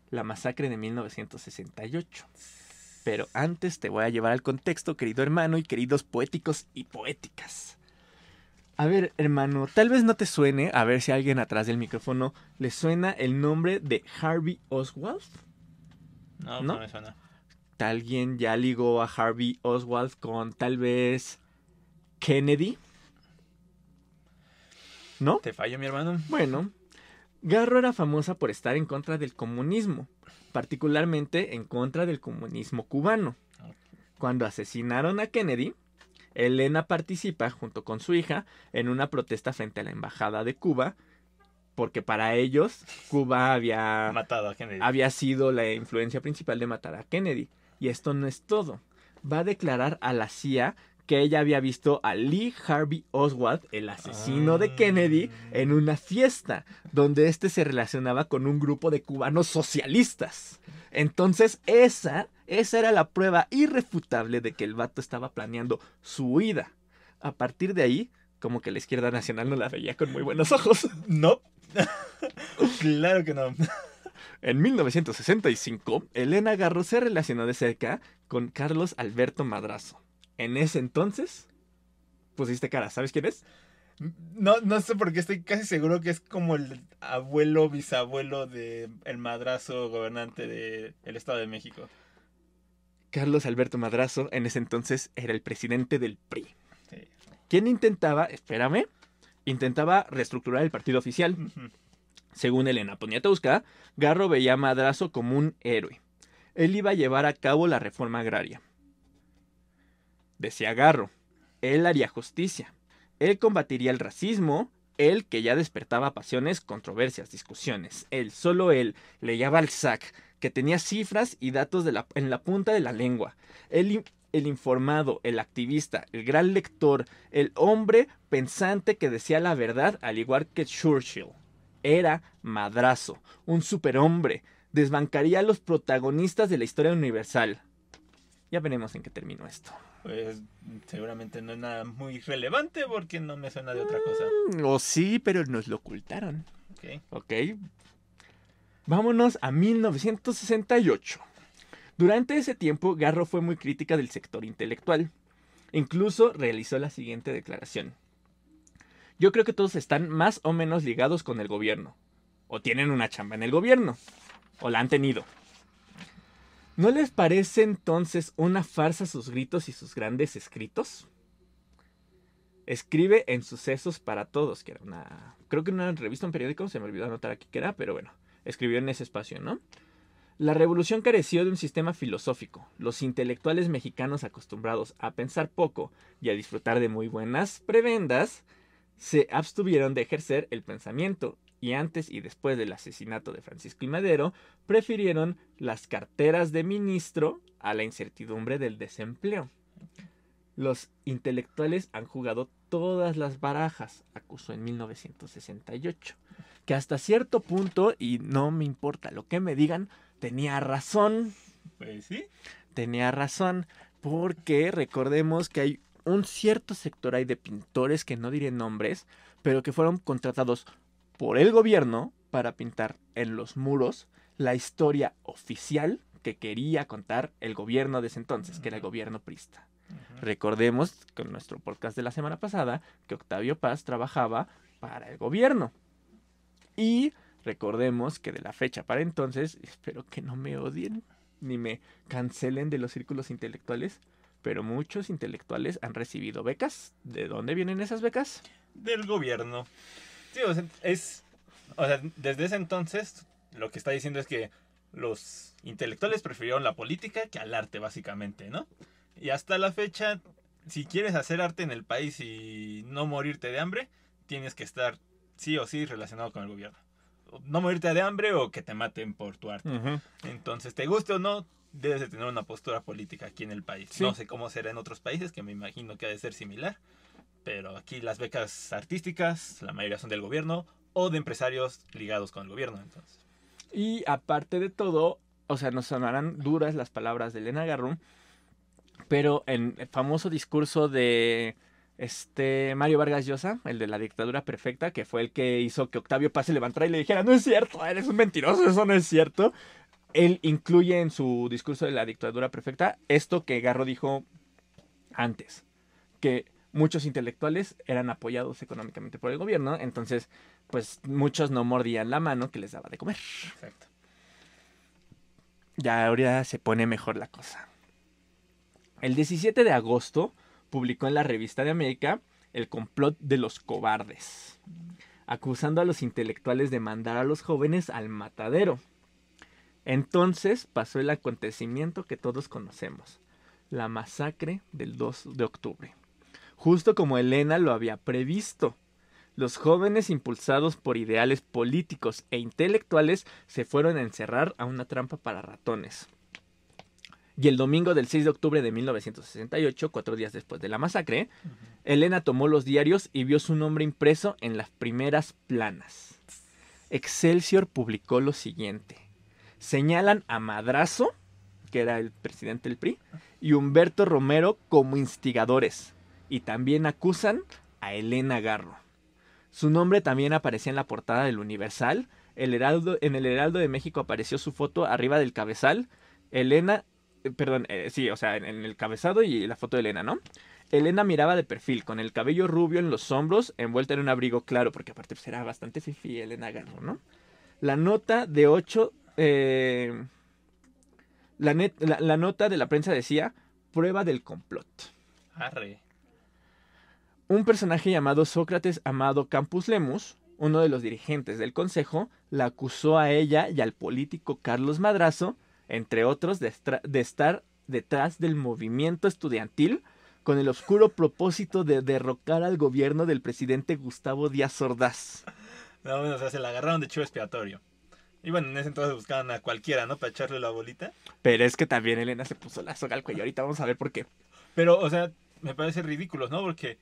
la masacre de 1968. Pero antes te voy a llevar al contexto, querido hermano y queridos poéticos y poéticas. A ver, hermano, tal vez no te suene, a ver si a alguien atrás del micrófono le suena el nombre de Harvey Oswald. No me suena. ¿Alguien ya ligó a Harvey Oswald con tal vez Kennedy? ¿No? ¿Te fallo, mi hermano? Bueno, Garro era famosa por estar en contra del comunismo, particularmente en contra del comunismo cubano. Cuando asesinaron a Kennedy, Elena participa, junto con su hija, en una protesta frente a la embajada de Cuba, porque para ellos Cuba Matado a Kennedy. había sido la influencia principal de matar a Kennedy. Y esto no es todo. Va a declarar a la CIA que ella había visto a Lee Harvey Oswald, el asesino de Kennedy, en una fiesta donde este se relacionaba con un grupo de cubanos socialistas. Entonces esa era la prueba irrefutable de que el vato estaba planeando su huida. A partir de ahí, como que la izquierda nacional no la veía con muy buenos ojos. No. Claro que no. En 1965, Elena Garro se relacionó de cerca con Carlos Alberto Madrazo. En ese entonces, pusiste cara, ¿sabes quién es? No sé por qué estoy casi seguro que es como el abuelo, bisabuelo de el madrazo gobernante del Estado de México. Carlos Alberto Madrazo en ese entonces era el presidente del PRI. Sí. ¿Quién intentaba reestructurar el partido oficial? Ujú. Según Elena Poniatowska, Garro veía a Madrazo como un héroe. Él iba a llevar a cabo la reforma agraria. Decía Garro, él haría justicia. Él combatiría el racismo, él que ya despertaba pasiones, controversias, discusiones. Solo él, leía Balzac, que tenía cifras y datos en la punta de la lengua. El informado, el activista, el gran lector, el hombre pensante que decía la verdad, al igual que Churchill. Era Madrazo, un superhombre. Desbancaría a los protagonistas de la historia universal. Ya veremos en qué terminó esto. Pues seguramente no es nada muy relevante porque no me suena de otra cosa. O sí, pero nos lo ocultaron. Ok. ¿Ok? Vámonos a 1968. Durante ese tiempo, Garro fue muy crítica del sector intelectual. Incluso realizó la siguiente declaración. Yo creo que todos están más o menos ligados con el gobierno. O tienen una chamba en el gobierno. O la han tenido. ¿No les parece entonces una farsa sus gritos y sus grandes escritos? Escribe en Sucesos para Todos, que era creo que una revista, un periódico, se me olvidó anotar aquí qué era, pero bueno, escribió en ese espacio, ¿no? La revolución careció de un sistema filosófico. Los intelectuales mexicanos acostumbrados a pensar poco y a disfrutar de muy buenas prebendas, se abstuvieron de ejercer el pensamiento y antes y después del asesinato de Francisco I. Madero, prefirieron las carteras de ministro a la incertidumbre del desempleo. Los intelectuales han jugado todas las barajas, acusó en 1968, que hasta cierto punto, y no me importa lo que me digan, tenía razón. Pues sí. Tenía razón, porque recordemos que hay un cierto sector ahí de pintores, que no diré nombres, pero que fueron contratados por el gobierno para pintar en los muros la historia oficial que quería contar el gobierno de ese entonces, que era el gobierno priista. Recordemos con nuestro podcast de la semana pasada que Octavio Paz trabajaba para el gobierno. Y recordemos que de la fecha para entonces, espero que no me odien ni me cancelen de los círculos intelectuales, pero muchos intelectuales han recibido becas. ¿De dónde vienen esas becas? Del gobierno. Sí, o sea, desde ese entonces lo que está diciendo es que los intelectuales prefirieron la política que al arte, básicamente, ¿no? Y hasta la fecha, si quieres hacer arte en el país y no morirte de hambre, tienes que estar sí o sí relacionado con el gobierno. No morirte de hambre o que te maten por tu arte. Entonces, te guste o no, debes de tener una postura política aquí en el país. Sí. No sé cómo será en otros países, que me imagino que ha de ser similar. Pero aquí las becas artísticas, la mayoría son del gobierno o de empresarios ligados con el gobierno. Entonces. Y aparte de todo, o sea, nos sonarán duras las palabras de Elena Garro, pero en el famoso discurso de Mario Vargas Llosa, el de la dictadura perfecta, que fue el que hizo que Octavio Paz se levantara y le dijera, no es cierto, eres un mentiroso, eso no es cierto. Él incluye en su discurso de la dictadura perfecta esto que Garro dijo antes, que muchos intelectuales eran apoyados económicamente por el gobierno, entonces pues muchos no mordían la mano que les daba de comer. Exacto. Ya ahora se pone mejor la cosa. El 17 de agosto publicó en la Revista de América El complot de los cobardes, acusando a los intelectuales de mandar a los jóvenes al matadero. Entonces pasó el acontecimiento que todos conocemos, la masacre del 2 de octubre. justo como Elena lo había previsto. Los jóvenes, impulsados por ideales políticos e intelectuales, se fueron a encerrar a una trampa para ratones. Y el domingo del 6 de octubre de 1968, 4 días después de la masacre, Elena tomó los diarios y vio su nombre impreso en las primeras planas. Excelsior publicó lo siguiente. Señalan a Madrazo, que era el presidente del PRI, y Humberto Romero como instigadores. Y también acusan a Elena Garro. Su nombre también aparecía en la portada del Universal. En el Heraldo de México apareció su foto arriba del cabezal. Elena, en el cabezado y la foto de Elena, ¿no? Elena miraba de perfil, con el cabello rubio en los hombros, envuelta en un abrigo claro, porque aparte pues, era bastante fifí Elena Garro, ¿no? La nota de 8... la nota de la prensa decía, prueba del complot. Arre. Un personaje llamado Sócrates Amado Campus Lemus, uno de los dirigentes del consejo, la acusó a ella y al político Carlos Madrazo, entre otros, de estar detrás del movimiento estudiantil con el oscuro propósito de derrocar al gobierno del presidente Gustavo Díaz Ordaz. No, bueno, o sea, se la agarraron de chivo expiatorio. Y bueno, en ese entonces buscaban a cualquiera, ¿no? Para echarle la bolita. Pero es que también Elena se puso la soga al cuello. Ahorita vamos a ver por qué. Pero, o sea, me parece ridículo, ¿no? Porque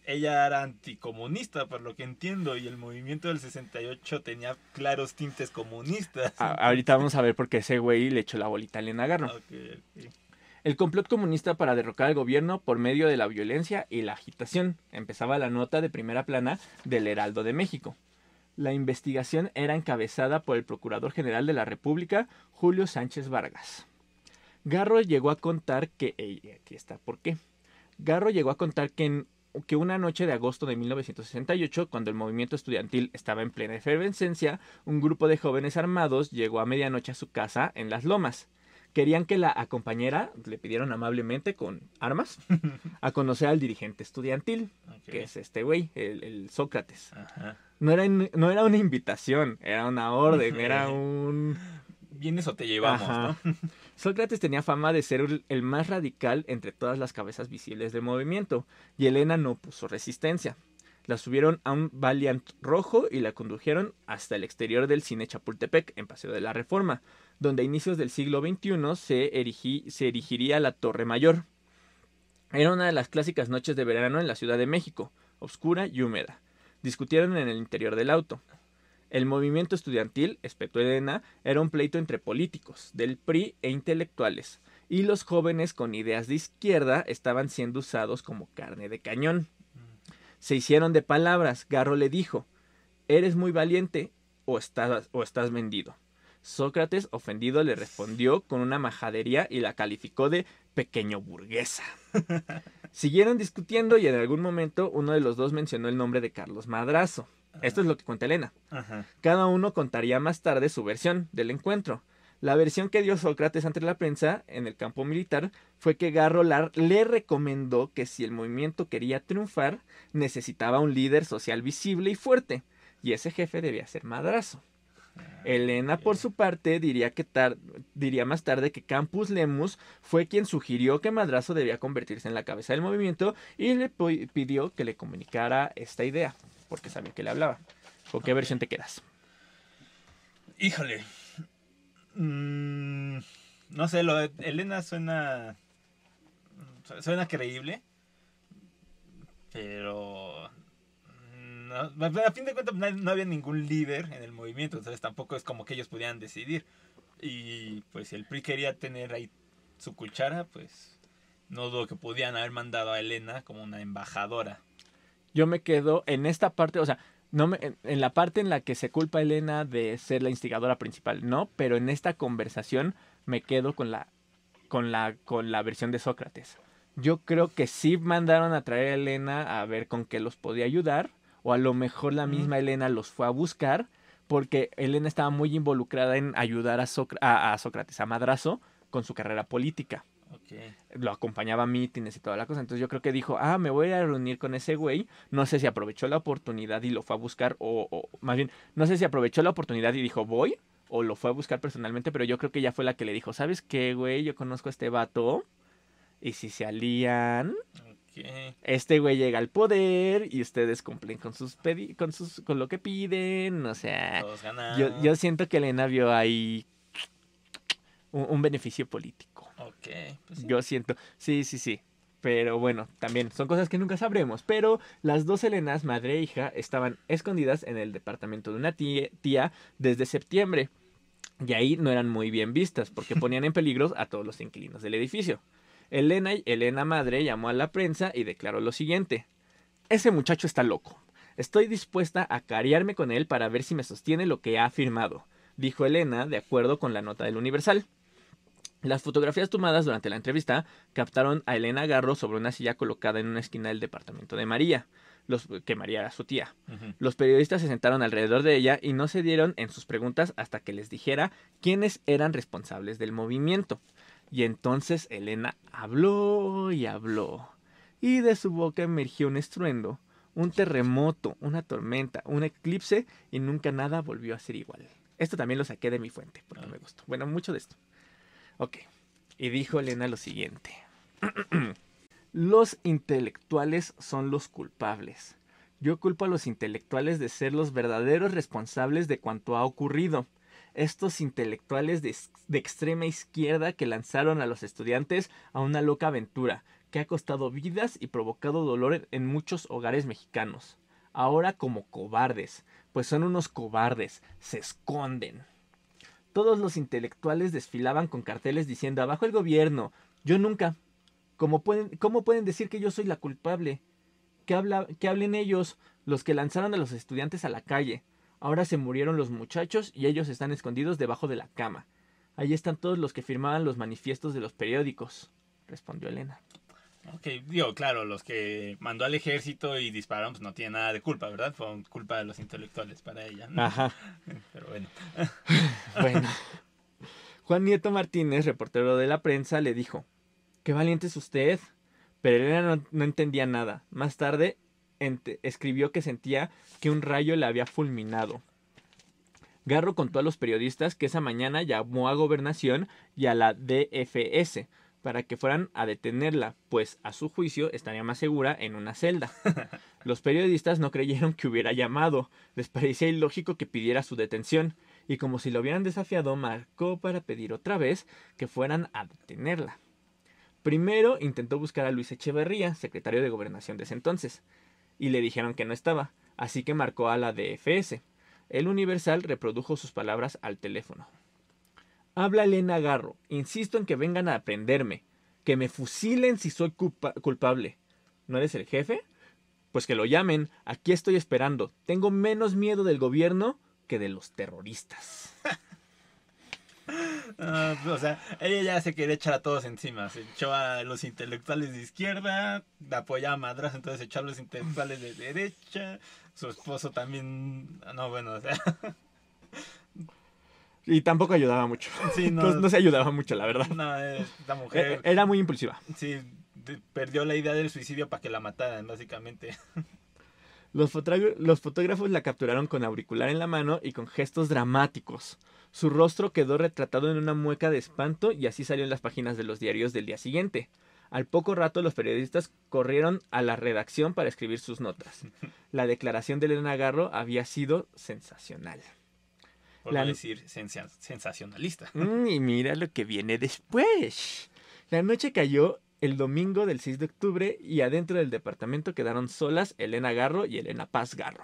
ella era anticomunista, por lo que entiendo, y el movimiento del 68 tenía claros tintes comunistas. Ahorita vamos a ver por qué ese güey le echó la bolita a Elena Garro. Okay. El complot comunista para derrocar al gobierno por medio de la violencia y la agitación. Empezaba la nota de primera plana del Heraldo de México. La investigación era encabezada por el Procurador General de la República, Julio Sánchez Vargas. Garro llegó a contar que... aquí está, ¿por qué? Garro llegó a contar que una noche de agosto de 1968, cuando el movimiento estudiantil estaba en plena efervescencia, un grupo de jóvenes armados llegó a medianoche a su casa en Las Lomas. Querían que la acompañara, le pidieron amablemente con armas, a conocer al dirigente estudiantil, que es este güey, el Sócrates. Ajá. No era una invitación, era una orden, era un... Vienes o te llevamos, Ajá. ¿no? Sócrates tenía fama de ser el más radical entre todas las cabezas visibles del movimiento, y Elena no puso resistencia. La subieron a un Valiant rojo y la condujeron hasta el exterior del cine Chapultepec, en Paseo de la Reforma, donde a inicios del siglo XXI se erigiría la Torre Mayor. Era una de las clásicas noches de verano en la Ciudad de México, oscura y húmeda. Discutieron en el interior del auto. El movimiento estudiantil, espetó Elena, era un pleito entre políticos, del PRI e intelectuales, y los jóvenes con ideas de izquierda estaban siendo usados como carne de cañón. Se hicieron de palabras. Garro le dijo, ¿eres muy valiente o estás vendido? Sócrates, ofendido, le respondió con una majadería y la calificó de pequeño burguesa. Siguieron discutiendo y en algún momento uno de los dos mencionó el nombre de Carlos Madrazo. Esto es lo que cuenta Elena. Ajá. Cada uno contaría más tarde su versión del encuentro. La versión que dio Sócrates ante la prensa en el campo militar fue que Garro le recomendó que si el movimiento quería triunfar, necesitaba un líder social visible y fuerte, y ese jefe debía ser Madrazo. Elena, por su parte, diría más tarde que Campus Lemus fue quien sugirió que Madrazo debía convertirse en la cabeza del movimiento y le pidió que le comunicara esta idea, porque sabía que le hablaba. ¿Con qué versión te quedas? Híjole. No sé, lo de Elena suena creíble, pero no, a fin de cuentas no había ningún líder en el movimiento, entonces tampoco es como que ellos pudieran decidir. Y pues si el PRI quería tener ahí su cuchara, pues no dudo que podían haber mandado a Elena como una embajadora. Yo me quedo en esta parte, o sea, en la parte en la que se culpa a Elena de ser la instigadora principal, no, pero en esta conversación me quedo con la versión de Sócrates. Yo creo que sí mandaron a traer a Elena a ver con qué los podía ayudar, o a lo mejor la misma Elena los fue a buscar, porque Elena estaba muy involucrada en ayudar a Sócrates, a Madrazo, con su carrera política. Okay. Lo acompañaba a mítines y toda la cosa. Entonces yo creo que dijo, me voy a reunir con ese güey. No sé si aprovechó la oportunidad y lo fue a buscar, o más bien, no sé si aprovechó la oportunidad y dijo, voy, o lo fue a buscar personalmente, pero yo creo que ella fue la que le dijo, ¿sabes qué, güey? Yo conozco a este vato, y si se alían... Ok. Este güey llega al poder y ustedes cumplen con con lo que piden. O sea, Todos ganan. yo siento que Elena vio ahí un beneficio político. Ok, pues sí. Yo siento, sí. Pero bueno, también son cosas que nunca sabremos. Pero las dos Helenas, madre e hija, estaban escondidas en el departamento de una tía desde septiembre. Y ahí no eran muy bien vistas porque ponían en peligro a todos los inquilinos del edificio. Elena madre llamó a la prensa y declaró lo siguiente: ese muchacho está loco. Estoy dispuesta a cariarme con él para ver si me sostiene lo que ha afirmado, dijo Elena, de acuerdo con la nota del Universal. Las fotografías tomadas durante la entrevista captaron a Elena Garro sobre una silla colocada en una esquina del departamento de María, que María era su tía. Ujú. Los periodistas se sentaron alrededor de ella y no cedieron en sus preguntas hasta que les dijera quiénes eran responsables del movimiento. Y entonces Elena habló y habló, y de su boca emergió un estruendo, un terremoto, una tormenta, un eclipse, y nunca nada volvió a ser igual. Esto también lo saqué de mi fuente, porque me gustó. Bueno, mucho de esto. Ok. Y dijo Elena lo siguiente: los intelectuales son los culpables. Yo culpo a los intelectuales de ser los verdaderos responsables de cuanto ha ocurrido. Estos intelectuales de extrema izquierda que lanzaron a los estudiantes a una loca aventura, que ha costado vidas y provocado dolor en muchos hogares mexicanos. Ahora como cobardes, pues son unos cobardes, se esconden. Todos los intelectuales desfilaban con carteles diciendo: abajo el gobierno. Yo nunca. ¿Cómo pueden decir que yo soy la culpable? Que hablen ellos, los que lanzaron a los estudiantes a la calle. Ahora se murieron los muchachos y ellos están escondidos debajo de la cama. Allí están todos los que firmaban los manifiestos de los periódicos, respondió Elena. Ok, digo, claro, los que mandó al ejército y dispararon, pues no tienen nada de culpa, ¿verdad? Fue culpa de los intelectuales para ella, ¿no? Ajá. Pero bueno. Bueno. Juan Nieto Martínez, reportero de la prensa, le dijo: ¡qué valiente es usted! Pero Elena no entendía nada. Más tarde escribió que sentía que un rayo le había fulminado. Garro contó a los periodistas que esa mañana llamó a Gobernación y a la DFS para que fueran a detenerla, pues a su juicio estaría más segura en una celda. Los periodistas no creyeron que hubiera llamado, les parecía ilógico que pidiera su detención, y como si lo hubieran desafiado, marcó para pedir otra vez que fueran a detenerla. Primero intentó buscar a Luis Echeverría, secretario de Gobernación de ese entonces, y le dijeron que no estaba, así que marcó a la DFS. El Universal reprodujo sus palabras al teléfono: habla Elena Garro, insisto en que vengan a prenderme, que me fusilen si soy culpable. ¿No eres el jefe? Pues que lo llamen, aquí estoy esperando. Tengo menos miedo del gobierno que de los terroristas. O sea, ella ya se quería echar a todos encima. Se echó a los intelectuales de izquierda, apoyaba a Madras, entonces echó a los intelectuales de derecha. Su esposo también. No, bueno, o sea. Y tampoco ayudaba mucho. Sí, No se ayudaba mucho, la verdad. No, esta mujer. Era muy impulsiva. Sí, perdió la idea del suicidio para que la mataran, básicamente. Los fotógrafos la capturaron con auricular en la mano y con gestos dramáticos. Su rostro quedó retratado en una mueca de espanto y así salió en las páginas de los diarios del día siguiente. Al poco rato los periodistas corrieron a la redacción para escribir sus notas. La declaración de Elena Garro había sido sensacional. Por no decir sensacionalista. Y mira lo que viene después. La noche cayó el domingo del 6 de octubre y adentro del departamento quedaron solas Elena Garro y Elena Paz Garro,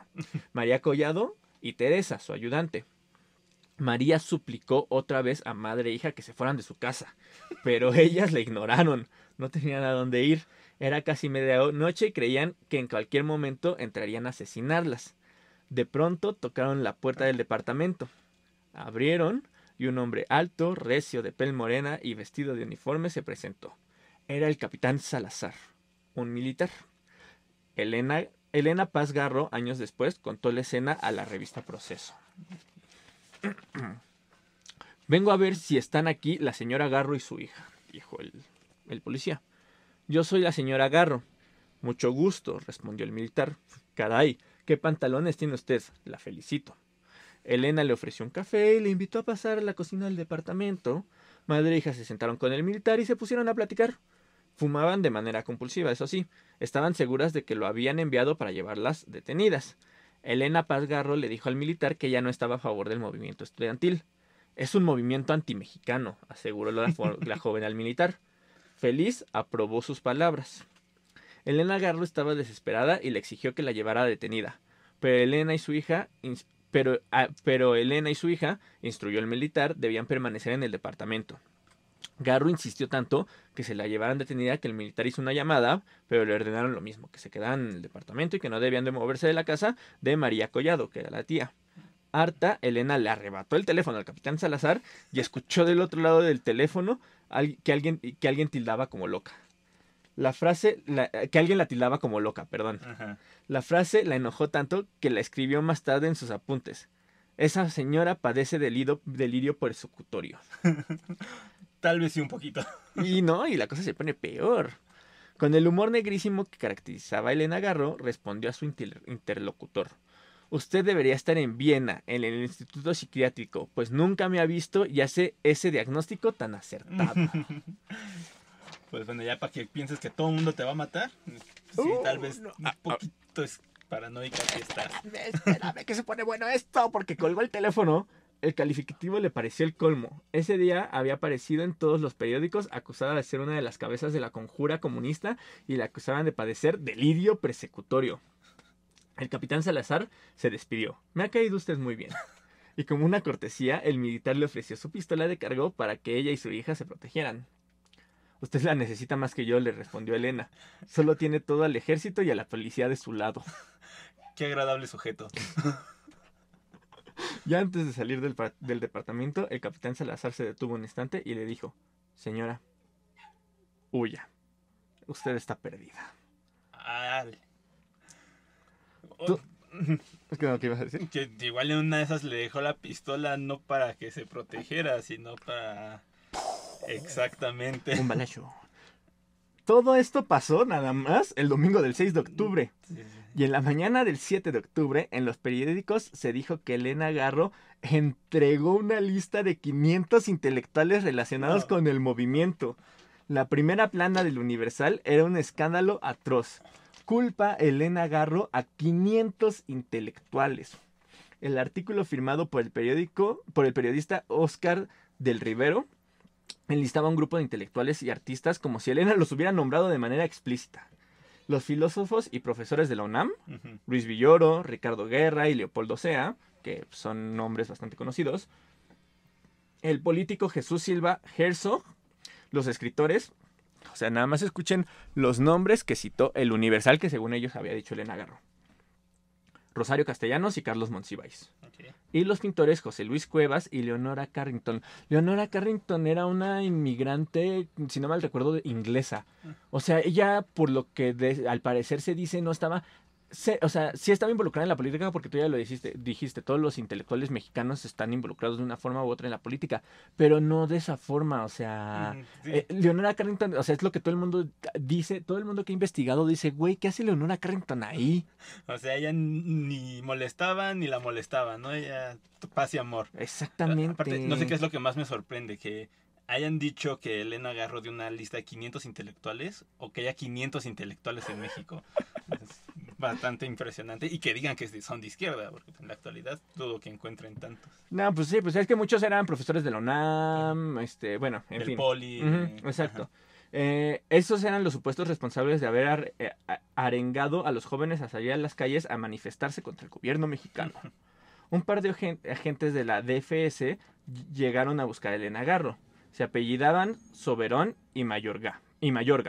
María Collado y Teresa, su ayudante. María suplicó otra vez a madre e hija que se fueran de su casa, pero ellas la ignoraron, no tenían a dónde ir. Era casi medianoche y creían que en cualquier momento entrarían a asesinarlas. De pronto tocaron la puerta del departamento. Abrieron y un hombre alto, recio, de piel morena y vestido de uniforme se presentó. Era el capitán Salazar, un militar. Elena Paz Garro, años después, contó la escena a la revista Proceso. Vengo a ver si están aquí la señora Garro y su hija, dijo el policía. Yo soy la señora Garro. Mucho gusto, respondió el militar. Caray, ¿qué pantalones tiene usted? La felicito. Elena le ofreció un café y le invitó a pasar a la cocina del departamento. Madre e hija se sentaron con el militar y se pusieron a platicar. Fumaban de manera compulsiva, eso sí. Estaban seguras de que lo habían enviado para llevarlas detenidas. Elena Paz Garro le dijo al militar que ella no estaba a favor del movimiento estudiantil. Es un movimiento antimexicano, aseguró la joven al militar. Feliz aprobó sus palabras. Elena Garro estaba desesperada y le exigió que la llevara detenida. Pero Elena y su hija instruyó al militar, debían permanecer en el departamento. Garro insistió tanto que se la llevaran detenida que el militar hizo una llamada, pero le ordenaron lo mismo, que se quedaran en el departamento y que no debían de moverse de la casa de María Collado, que era la tía. Harta, Elena le arrebató el teléfono al capitán Salazar y escuchó del otro lado del teléfono que alguien tildaba como loca. Que alguien la tildaba como loca, perdón. Ajá. La frase la enojó tanto que la escribió más tarde en sus apuntes. Esa señora padece delirio persecutorio. Tal vez sí un poquito. Y la cosa se pone peor. Con el humor negrísimo que caracterizaba a Elena Garro, respondió a su interlocutor. Usted debería estar en Viena, en el Instituto Psiquiátrico, pues nunca me ha visto y hace ese diagnóstico tan acertado. Pues bueno, ya para que pienses que todo el mundo te va a matar. Sí, tal vez un poquito es paranoica que estás. Espérame que se pone bueno esto, porque colgó el teléfono. El calificativo le pareció el colmo. Ese día había aparecido en todos los periódicos acusada de ser una de las cabezas de la conjura comunista y la acusaban de padecer delirio persecutorio. El capitán Salazar se despidió. Me ha caído usted muy bien. Y como una cortesía, el militar le ofreció su pistola de cargo para que ella y su hija se protegieran. Usted la necesita más que yo, le respondió Elena. Solo tiene todo al ejército y a la policía de su lado. Qué agradable sujeto. Ya antes de salir del departamento, el capitán Salazar se detuvo un instante y le dijo: Señora, huya. Usted está perdida. Dale. ¿Tú? ¿Qué ibas a decir? Que igual en una de esas le dejó la pistola no para que se protegiera, sino para... Exactamente. Un balazo. Todo esto pasó nada más el domingo del 6 de octubre. Sí. Y en la mañana del 7 de octubre, en los periódicos se dijo que Elena Garro entregó una lista de 500 intelectuales relacionados con el movimiento. La primera plana del Universal era un escándalo atroz. Culpa Elena Garro a 500 intelectuales. El artículo firmado por el periodista Óscar del Rivero enlistaba a un grupo de intelectuales y artistas como si Elena los hubiera nombrado de manera explícita. Los filósofos y profesores de la UNAM, Luis Villoro, Ricardo Guerra y Leopoldo Sea, que son nombres bastante conocidos, el político Jesús Silva Herzog, los escritores, o sea, nada más escuchen los nombres que citó el Universal, que según ellos había dicho Elena Garro: Rosario Castellanos y Carlos Monsiváis. Okay. Y los pintores José Luis Cuevas y Leonora Carrington. Leonora Carrington era una inmigrante, si no mal recuerdo, inglesa. O sea, ella, por lo que al parecer se dice, no estaba... o sea, sí estaba involucrada en la política, porque tú ya lo dijiste, todos los intelectuales mexicanos están involucrados de una forma u otra en la política, pero no de esa forma, o sea... Sí. Leonora Carrington, o sea, es lo que todo el mundo dice, todo el mundo que ha investigado dice, güey, ¿qué hace Leonora Carrington ahí? O sea, ella ni molestaba ni la molestaba, ¿no? Ella, paz y amor. Exactamente. Aparte, no sé qué es lo que más me sorprende, que hayan dicho que Elena Garro de una lista de 500 intelectuales o que haya 500 intelectuales en México. Es bastante impresionante. Y que digan que son de izquierda, porque en la actualidad dudo que encuentren tantos. No, pues sí, pues es que muchos eran profesores de la UNAM, bueno, en Del fin. Poli. Exacto. Esos eran los supuestos responsables de haber arengado a los jóvenes a salir a las calles a manifestarse contra el gobierno mexicano. Un par de agentes de la DFS llegaron a buscar a Elena Garro. Se apellidaban Soberón y Mayorga,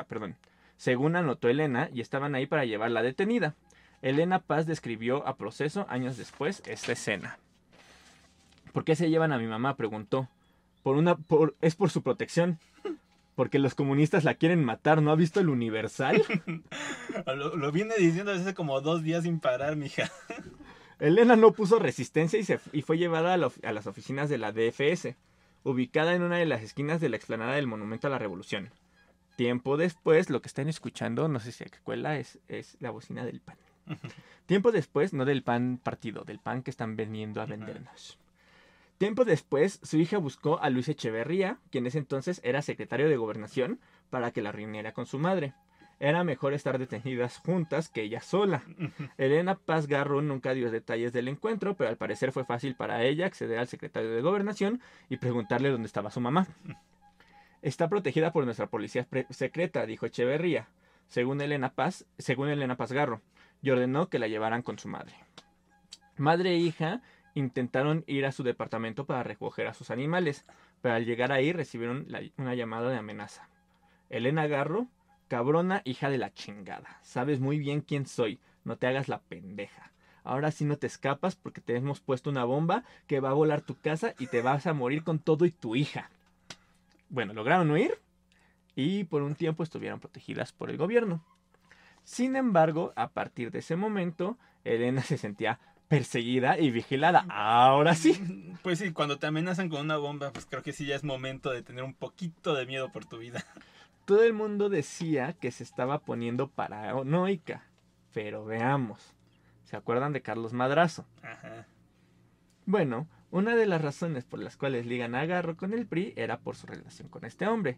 perdón. Según anotó Elena, y estaban ahí para llevarla detenida. Elena Paz describió a Proceso años después esta escena. ¿Por qué se llevan a mi mamá?, preguntó. Es por su protección. Porque los comunistas la quieren matar. ¿No ha visto el Universal? Lo viene diciendo desde hace como 2 días sin parar, mija. Elena no puso resistencia y fue llevada a las oficinas de la DFS, ubicada en una de las esquinas de la explanada del Monumento a la Revolución. Tiempo después, lo que están escuchando, no sé si a cuela, es la bocina del PAN. Tiempo después, no del PAN partido, del PAN que están veniendo a vendernos. Tiempo después, su hija buscó a Luis Echeverría, quien en ese entonces era secretario de Gobernación, para que la reuniera con su madre. Era mejor estar detenidas juntas que ella sola. Elena Paz Garro nunca dio detalles del encuentro, pero al parecer fue fácil para ella acceder al secretario de Gobernación y preguntarle dónde estaba su mamá. Está protegida por nuestra policía secreta, dijo Echeverría, según Elena Paz Garro, y ordenó que la llevaran con su madre. Madre e hija intentaron ir a su departamento para recoger a sus animales, pero al llegar ahí recibieron una llamada de amenaza. Elena Garro: cabrona hija de la chingada. Sabes muy bien quién soy. No te hagas la pendeja. Ahora sí no te escapas porque te hemos puesto una bomba que va a volar tu casa y te vas a morir con todo y tu hija. Bueno, lograron huir y por un tiempo estuvieron protegidas por el gobierno. Sin embargo, a partir de ese momento, Elena se sentía perseguida y vigilada. Ahora sí. Pues sí, cuando te amenazan con una bomba, pues creo que sí ya es momento de tener un poquito de miedo por tu vida. Todo el mundo decía que se estaba poniendo paranoica. Pero veamos. ¿Se acuerdan de Carlos Madrazo? Ajá. Bueno, una de las razones por las cuales ligan a Garro con el PRI era por su relación con este hombre.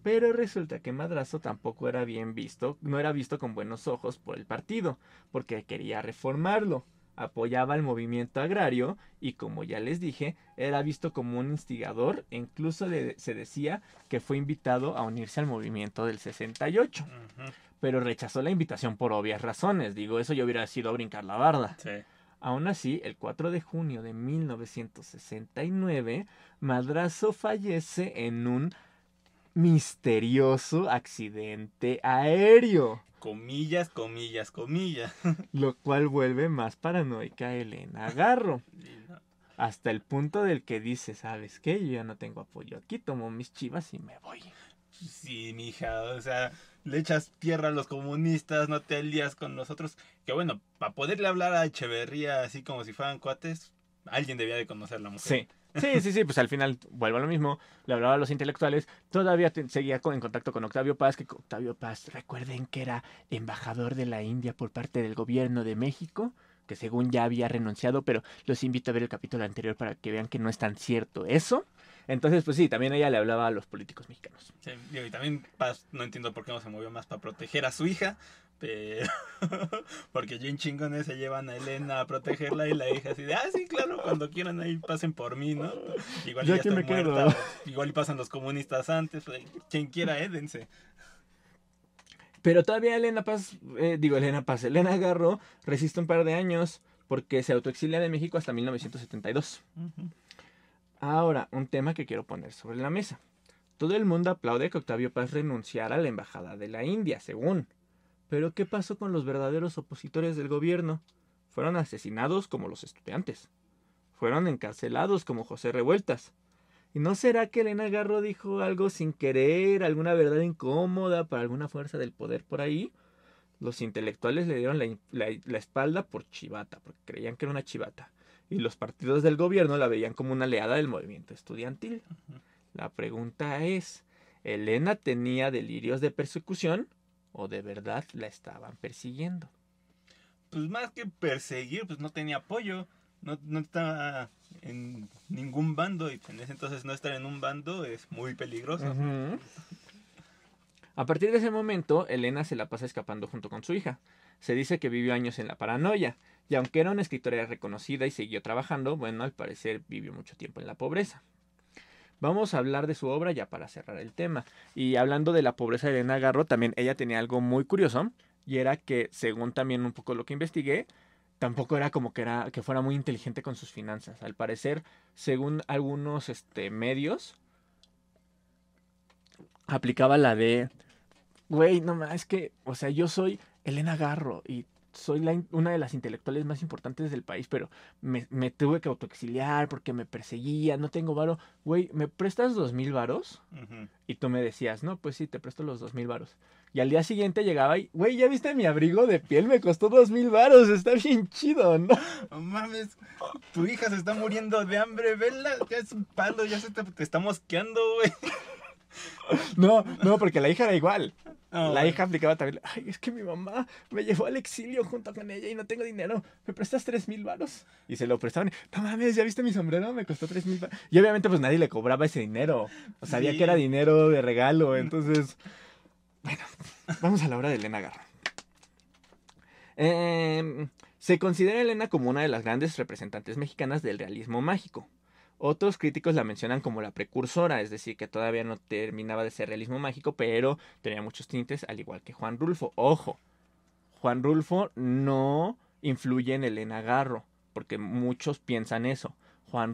Pero resulta que Madrazo tampoco era bien visto, no era visto con buenos ojos por el partido, porque quería reformarlo. Apoyaba el movimiento agrario y, como ya les dije, era visto como un instigador e incluso se decía que fue invitado a unirse al movimiento del 68. Uh-huh. Pero rechazó la invitación por obvias razones. Digo, eso ya hubiera sido brincar la barda. Sí. Aún así, el 4 de junio de 1969, Madrazo fallece en un misterioso accidente aéreo. Comillas, comillas, comillas. Lo cual vuelve más paranoica a Elena Garro. Hasta el punto del que dice, ¿sabes qué? Yo ya no tengo apoyo aquí, tomo mis chivas y me voy. Sí, mija, o sea, le echas tierra a los comunistas, no te alías con nosotros. Que bueno, para poderle hablar a Echeverría así como si fueran cuates, alguien debía de conocer a la mujer. Sí, pues al final vuelvo a lo mismo, le hablaba a los intelectuales, todavía seguía en contacto con Octavio Paz, que Octavio Paz, recuerden que era embajador de la India por parte del gobierno de México, que según ya había renunciado, pero los invito a ver el capítulo anterior para que vean que no es tan cierto eso. Entonces, pues sí, también ella le hablaba a los políticos mexicanos. Sí, y también Paz, no entiendo por qué no se movió más para proteger a su hija, pero porque bien chingones se llevan a Elena a protegerla y la hija así de, sí, claro, cuando quieran ahí pasen por mí, ¿no? Igual Yo ya aquí estoy me quedo. muerta, igual y pasan los comunistas antes, pues, quien quiera, dense. Pero todavía Elena Garro resiste un par de años porque se autoexilia de México hasta 1972. Uh-huh. Ahora, un tema que quiero poner sobre la mesa. Todo el mundo aplaude que Octavio Paz renunciara a la embajada de la India, según. Pero ¿qué pasó con los verdaderos opositores del gobierno? Fueron asesinados como los estudiantes. Fueron encarcelados como José Revueltas. ¿Y no será que Elena Garro dijo algo sin querer, alguna verdad incómoda para alguna fuerza del poder por ahí? Los intelectuales le dieron la espalda por chivata, porque creían que era una chivata. Y los partidos del gobierno la veían como una aliada del movimiento estudiantil. Uh-huh. La pregunta es, ¿Elena tenía delirios de persecución o de verdad la estaban persiguiendo? Pues más que perseguir, pues no tenía apoyo. No estaba en ningún bando y en ese entonces no estar en un bando es muy peligroso. Uh-huh. A partir de ese momento, Elena se la pasa escapando junto con su hija. Se dice que vivió años en la paranoia, y aunque era una escritora reconocida y siguió trabajando, bueno, al parecer vivió mucho tiempo en la pobreza. Vamos a hablar de su obra ya para cerrar el tema. Y hablando de la pobreza de Elena Garro, también ella tenía algo muy curioso, y era que, según también un poco lo que investigué, tampoco era como que fuera muy inteligente con sus finanzas. Al parecer, según algunos medios, aplicaba la de, güey, no es que, o sea, yo soy Elena Garro y soy una de las intelectuales más importantes del país, pero me tuve que autoexiliar porque me perseguía, no tengo varo. Güey, ¿me prestas 2,000 varos? Uh-huh. Y tú me decías, no, pues sí, te presto los 2,000 varos. Y al día siguiente llegaba y, güey, ¿ya viste mi abrigo de piel? Me costó 2,000 varos, está bien chido, ¿no? No mames, tu hija se está muriendo de hambre, vela, ya es un palo, ya te está mosqueando, güey. No, porque la hija era igual. La bueno. hija aplicaba también, ay, es que mi mamá me llevó al exilio junto con ella y no tengo dinero. ¿Me prestas 3,000 varos? Y se lo prestaban. No mames, ¿ya viste mi sombrero? Me costó 3,000 varos. Y obviamente pues nadie le cobraba ese dinero. O sabía Sí. que era dinero de regalo, entonces... Bueno, vamos a la obra de Elena Garro. Se considera a Elena como una de las grandes representantes mexicanas del realismo mágico. Otros críticos la mencionan como la precursora, es decir, que todavía no terminaba de ser realismo mágico, pero tenía muchos tintes, al igual que Juan Rulfo. Ojo, Juan Rulfo no influye en Elena Garro, porque muchos piensan eso. Juan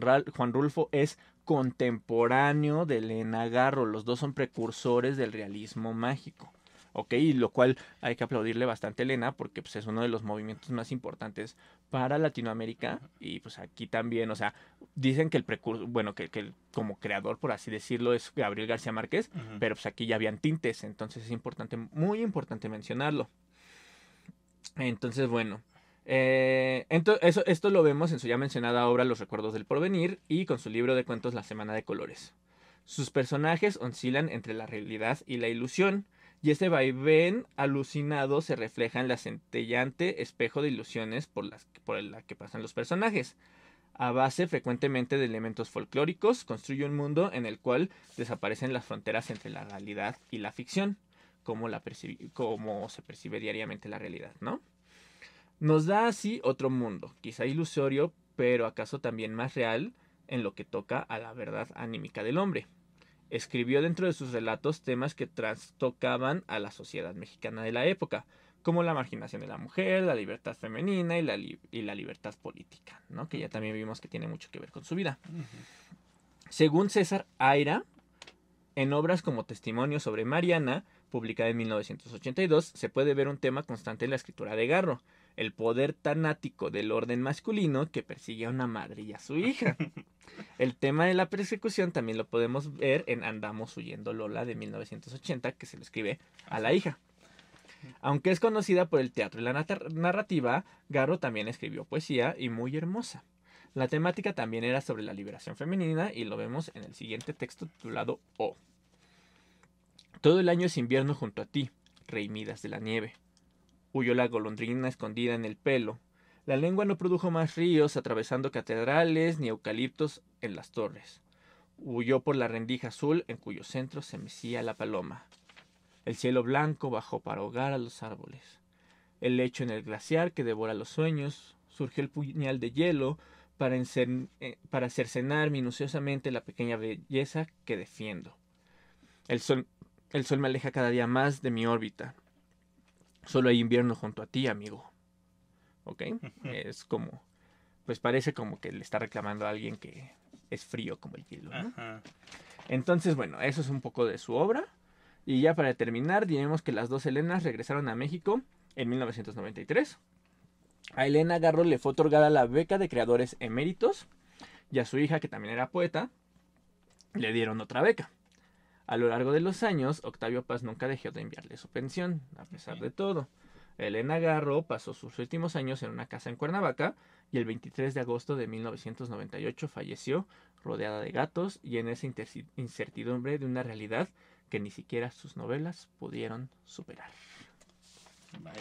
Rulfo es contemporáneo de Elena Garro, los dos son precursores del realismo mágico. ¿Ok? Y lo cual hay que aplaudirle bastante a Elena porque pues, es uno de los movimientos más importantes para Latinoamérica y pues aquí también, o sea, dicen que el precursor, bueno, que como creador, por así decirlo, es Gabriel García Márquez, pero pues aquí ya habían tintes, entonces es importante, muy importante mencionarlo. Entonces, bueno, esto lo vemos en su ya mencionada obra Los Recuerdos del Porvenir y con su libro de cuentos La Semana de Colores. Sus personajes oscilan entre la realidad y la ilusión, y este vaivén alucinado se refleja en la centellante espejo de ilusiones por la que pasan los personajes. A base frecuentemente de elementos folclóricos, construye un mundo en el cual desaparecen las fronteras entre la realidad y la ficción, como se percibe diariamente la realidad, ¿no? Nos da así otro mundo, quizá ilusorio, pero acaso también más real en lo que toca a la verdad anímica del hombre. Escribió dentro de sus relatos temas que trastocaban a la sociedad mexicana de la época, como la marginación de la mujer, la libertad femenina y la libertad política, ¿no? Que ya también vimos que tiene mucho que ver con su vida. Según César Aira, en obras como Testimonio sobre Mariana, publicada en 1982, se puede ver un tema constante en la escritura de Garro, el poder tanático del orden masculino que persigue a una madre y a su hija. El tema de la persecución también lo podemos ver en Andamos huyendo Lola de 1980, que se lo escribe a la hija. Aunque es conocida por el teatro y la narrativa, Garro también escribió poesía y muy hermosa. La temática también era sobre la liberación femenina y lo vemos en el siguiente texto titulado O. Todo el año es invierno junto a ti, rey Midas de la nieve. Huyó la golondrina escondida en el pelo. La lengua no produjo más ríos atravesando catedrales ni eucaliptos en las torres. Huyó por la rendija azul en cuyo centro se mecía la paloma. El cielo blanco bajó para ahogar a los árboles. El lecho en el glaciar que devora los sueños. Surgió el puñal de hielo para cercenar minuciosamente la pequeña belleza que defiendo. El sol me aleja cada día más de mi órbita. Solo hay invierno junto a ti, amigo. ¿Ok? Es como, pues parece como que le está reclamando a alguien que es frío como el hielo, ¿no? Entonces, bueno, eso es un poco de su obra. Y ya para terminar, diremos que las dos Elenas regresaron a México en 1993. A Elena Garro le fue otorgada la beca de creadores eméritos y a su hija, que también era poeta, le dieron otra beca. A lo largo de los años, Octavio Paz nunca dejó de enviarle su pensión, a pesar de todo. Elena Garro pasó sus últimos años en una casa en Cuernavaca y el 23 de agosto de 1998 falleció rodeada de gatos y en esa incertidumbre de una realidad que ni siquiera sus novelas pudieron superar. Vaya.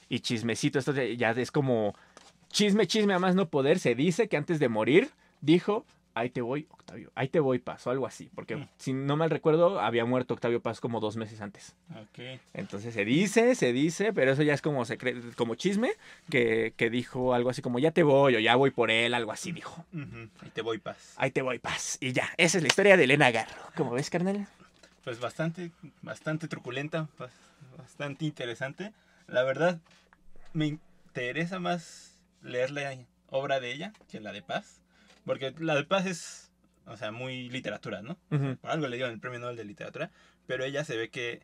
Y chismecito, esto ya es como chisme a más no poder. Se dice que antes de morir dijo: ahí te voy, Octavio, ahí te voy, Paz, o algo así. Porque si no mal recuerdo, había muerto Octavio Paz como 2 meses antes. Okay. Entonces se dice, pero eso ya es como como chisme, que dijo algo así como: ya te voy, o ya voy por él, algo así dijo. Ahí te voy, Paz. Ahí te voy, Paz. Y ya, esa es la historia de Elena Garro. ¿Cómo ves, carnal? Pues bastante truculenta, bastante interesante. La verdad, me interesa más leer la obra de ella que la de Paz. Porque la de Paz es, o sea, muy literatura, ¿no? Por algo le dieron el premio Nobel de Literatura. Pero ella se ve que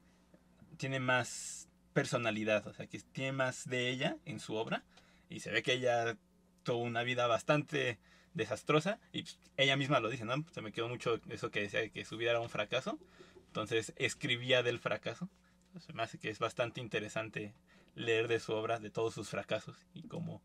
tiene más personalidad, o sea, que tiene más de ella en su obra. Y se ve que ella tuvo una vida bastante desastrosa. Y ella misma lo dice, ¿no? Se me quedó mucho eso que decía, que su vida era un fracaso. Entonces escribía del fracaso. Se me hace que es bastante interesante leer de su obra, de todos sus fracasos y cómo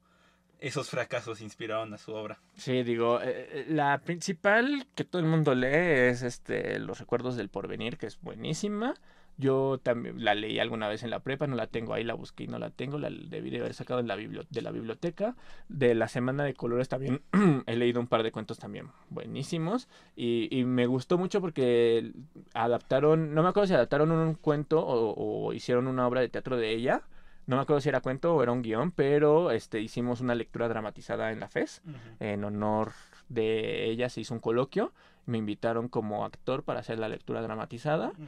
esos fracasos inspiraron a su obra. Sí, digo, la principal que todo el mundo lee es Los Recuerdos del Porvenir, que es buenísima. Yo también la leí alguna vez en la prepa, no la tengo ahí, la busqué y no la tengo, la debí de haber sacado en de la biblioteca. De la Semana de Colores también he leído un par de cuentos también buenísimos y me gustó mucho porque adaptaron, no me acuerdo si adaptaron un cuento o hicieron una obra de teatro de ella. No me acuerdo si era cuento o era un guión, pero hicimos una lectura dramatizada en la FES. Ujú. En honor de ella se hizo un coloquio. Me invitaron como actor para hacer la lectura dramatizada. Ujú.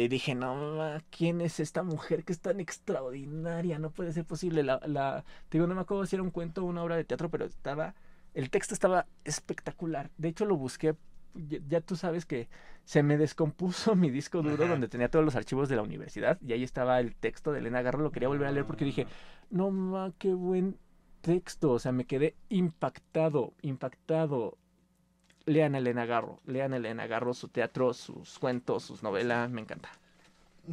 Dije, no, ¿quién es esta mujer que es tan extraordinaria? No puede ser posible. Te digo, no me acuerdo si era un cuento o una obra de teatro, pero el texto estaba espectacular. De hecho, lo busqué. Ya tú sabes que se me descompuso mi disco duro Ajá. donde tenía todos los archivos de la universidad y ahí estaba el texto de Elena Garro. Lo quería volver a leer porque dije, no, qué buen texto. O sea, me quedé impactado. Lean a Elena Garro, su teatro, sus cuentos, sus novelas, me encanta.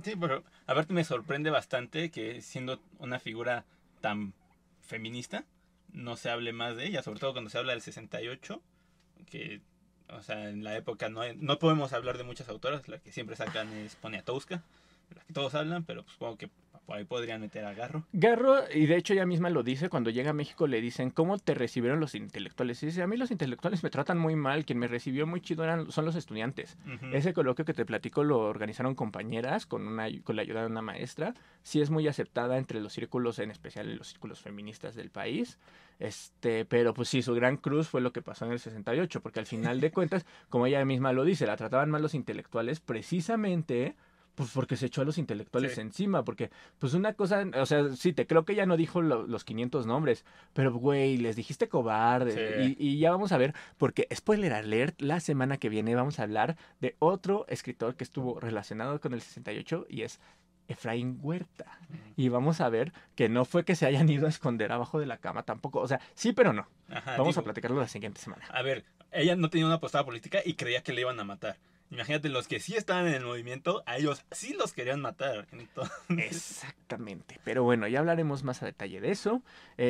Sí, pero a ver, me sorprende bastante que siendo una figura tan feminista, no se hable más de ella, sobre todo cuando se habla del 68, que, o sea, en la época no podemos hablar de muchas autoras, la que siempre sacan es Poniatowska, de la que todos hablan, pero pues, supongo que por ahí podrían meter a Garro. Garro, y de hecho ella misma lo dice, cuando llega a México le dicen, ¿cómo te recibieron los intelectuales? Y dice, a mí los intelectuales me tratan muy mal, quien me recibió muy chido son los estudiantes. Ujú. Ese coloquio que te platico lo organizaron compañeras con la ayuda de una maestra. Sí es muy aceptada entre los círculos, en especial en los círculos feministas del país. Pero pues sí, su gran cruz fue lo que pasó en el 68, porque al final de cuentas, como ella misma lo dice, la trataban mal los intelectuales precisamente pues porque se echó a los intelectuales Sí. encima, porque pues una cosa, o sea, sí, te creo que ya no dijo los 500 nombres, pero güey, les dijiste cobarde. Sí. Y ya vamos a ver, porque spoiler alert, la semana que viene vamos a hablar de otro escritor que estuvo relacionado con el 68 y es Efraín Huerta. Y vamos a ver que no fue que se hayan ido a esconder abajo de la cama tampoco, o sea, sí, pero no. Ajá, Vamos a digo, platicarlo la siguiente semana. a ver, ella no tenía una postura política y creía que le iban a matar. Imagínate, los que sí estaban en el movimiento, a ellos sí los querían matar. Entonces, Exactamente. Pero bueno, ya hablaremos más a detalle de eso.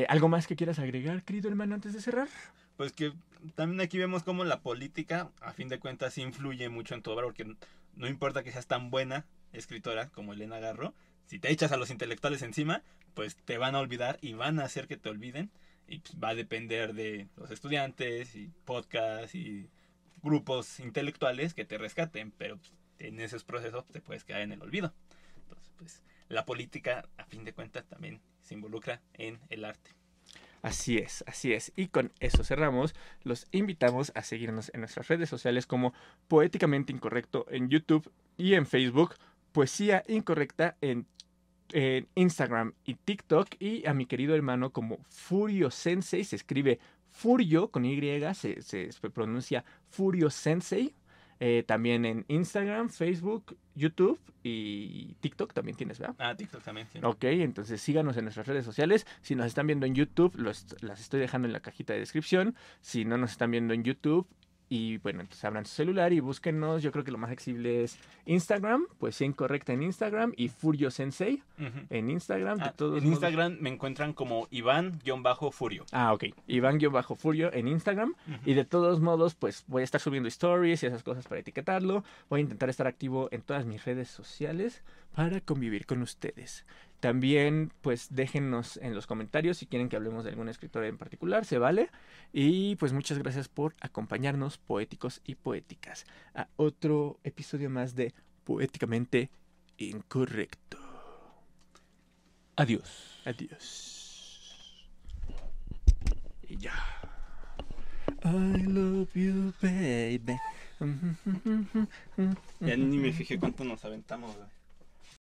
¿Algo más que quieras agregar, querido hermano, antes de cerrar? pues que también aquí vemos cómo la política, a fin de cuentas, sí influye mucho en tu obra, porque no importa que seas tan buena escritora como Elena Garro, si te echas a los intelectuales encima, pues te van a olvidar y van a hacer que te olviden. Y pues, va a depender de los estudiantes y podcasts y grupos intelectuales que te rescaten, pero pues, en esos procesos te puedes quedar en el olvido. Entonces, pues la política, a fin de cuentas, también se involucra en el arte. Así es, así es. Y con eso cerramos. Los invitamos a seguirnos en nuestras redes sociales como Poéticamente Incorrecto en YouTube y en Facebook, Poesía Incorrecta en Instagram y TikTok, y a mi querido hermano como Furio Sensei, se escribe Furio con Y, se pronuncia Furio Sensei. También en Instagram, Facebook, YouTube y TikTok también tienes, ¿verdad? Ah, TikTok también, sí. Ok, entonces síganos en nuestras redes sociales. Si nos están viendo en YouTube, las estoy dejando en la cajita de descripción. Si no nos están viendo en YouTube, y bueno, entonces abran su celular y búsquenos. Yo creo que lo más accesible es Instagram, Poesía Incorrecta en Instagram y Furio Sensei Ujú. en Instagram. De todos En modos. Instagram me encuentran como Iván-Furio. Ah, ok. Iván-Furio en Instagram. Ujú. Y de todos modos, pues voy a estar subiendo stories y esas cosas para etiquetarlo. Voy a intentar estar activo en todas mis redes sociales para convivir con ustedes. También, pues déjennos en los comentarios si quieren que hablemos de algún escritor en particular, se vale. Y pues muchas gracias por acompañarnos, poéticos y poéticas, a otro episodio más de Poéticamente Incorrecto. Adiós. Adiós. Y ya. I love you, baby. Ya ni me fijé cuánto nos aventamos, güey.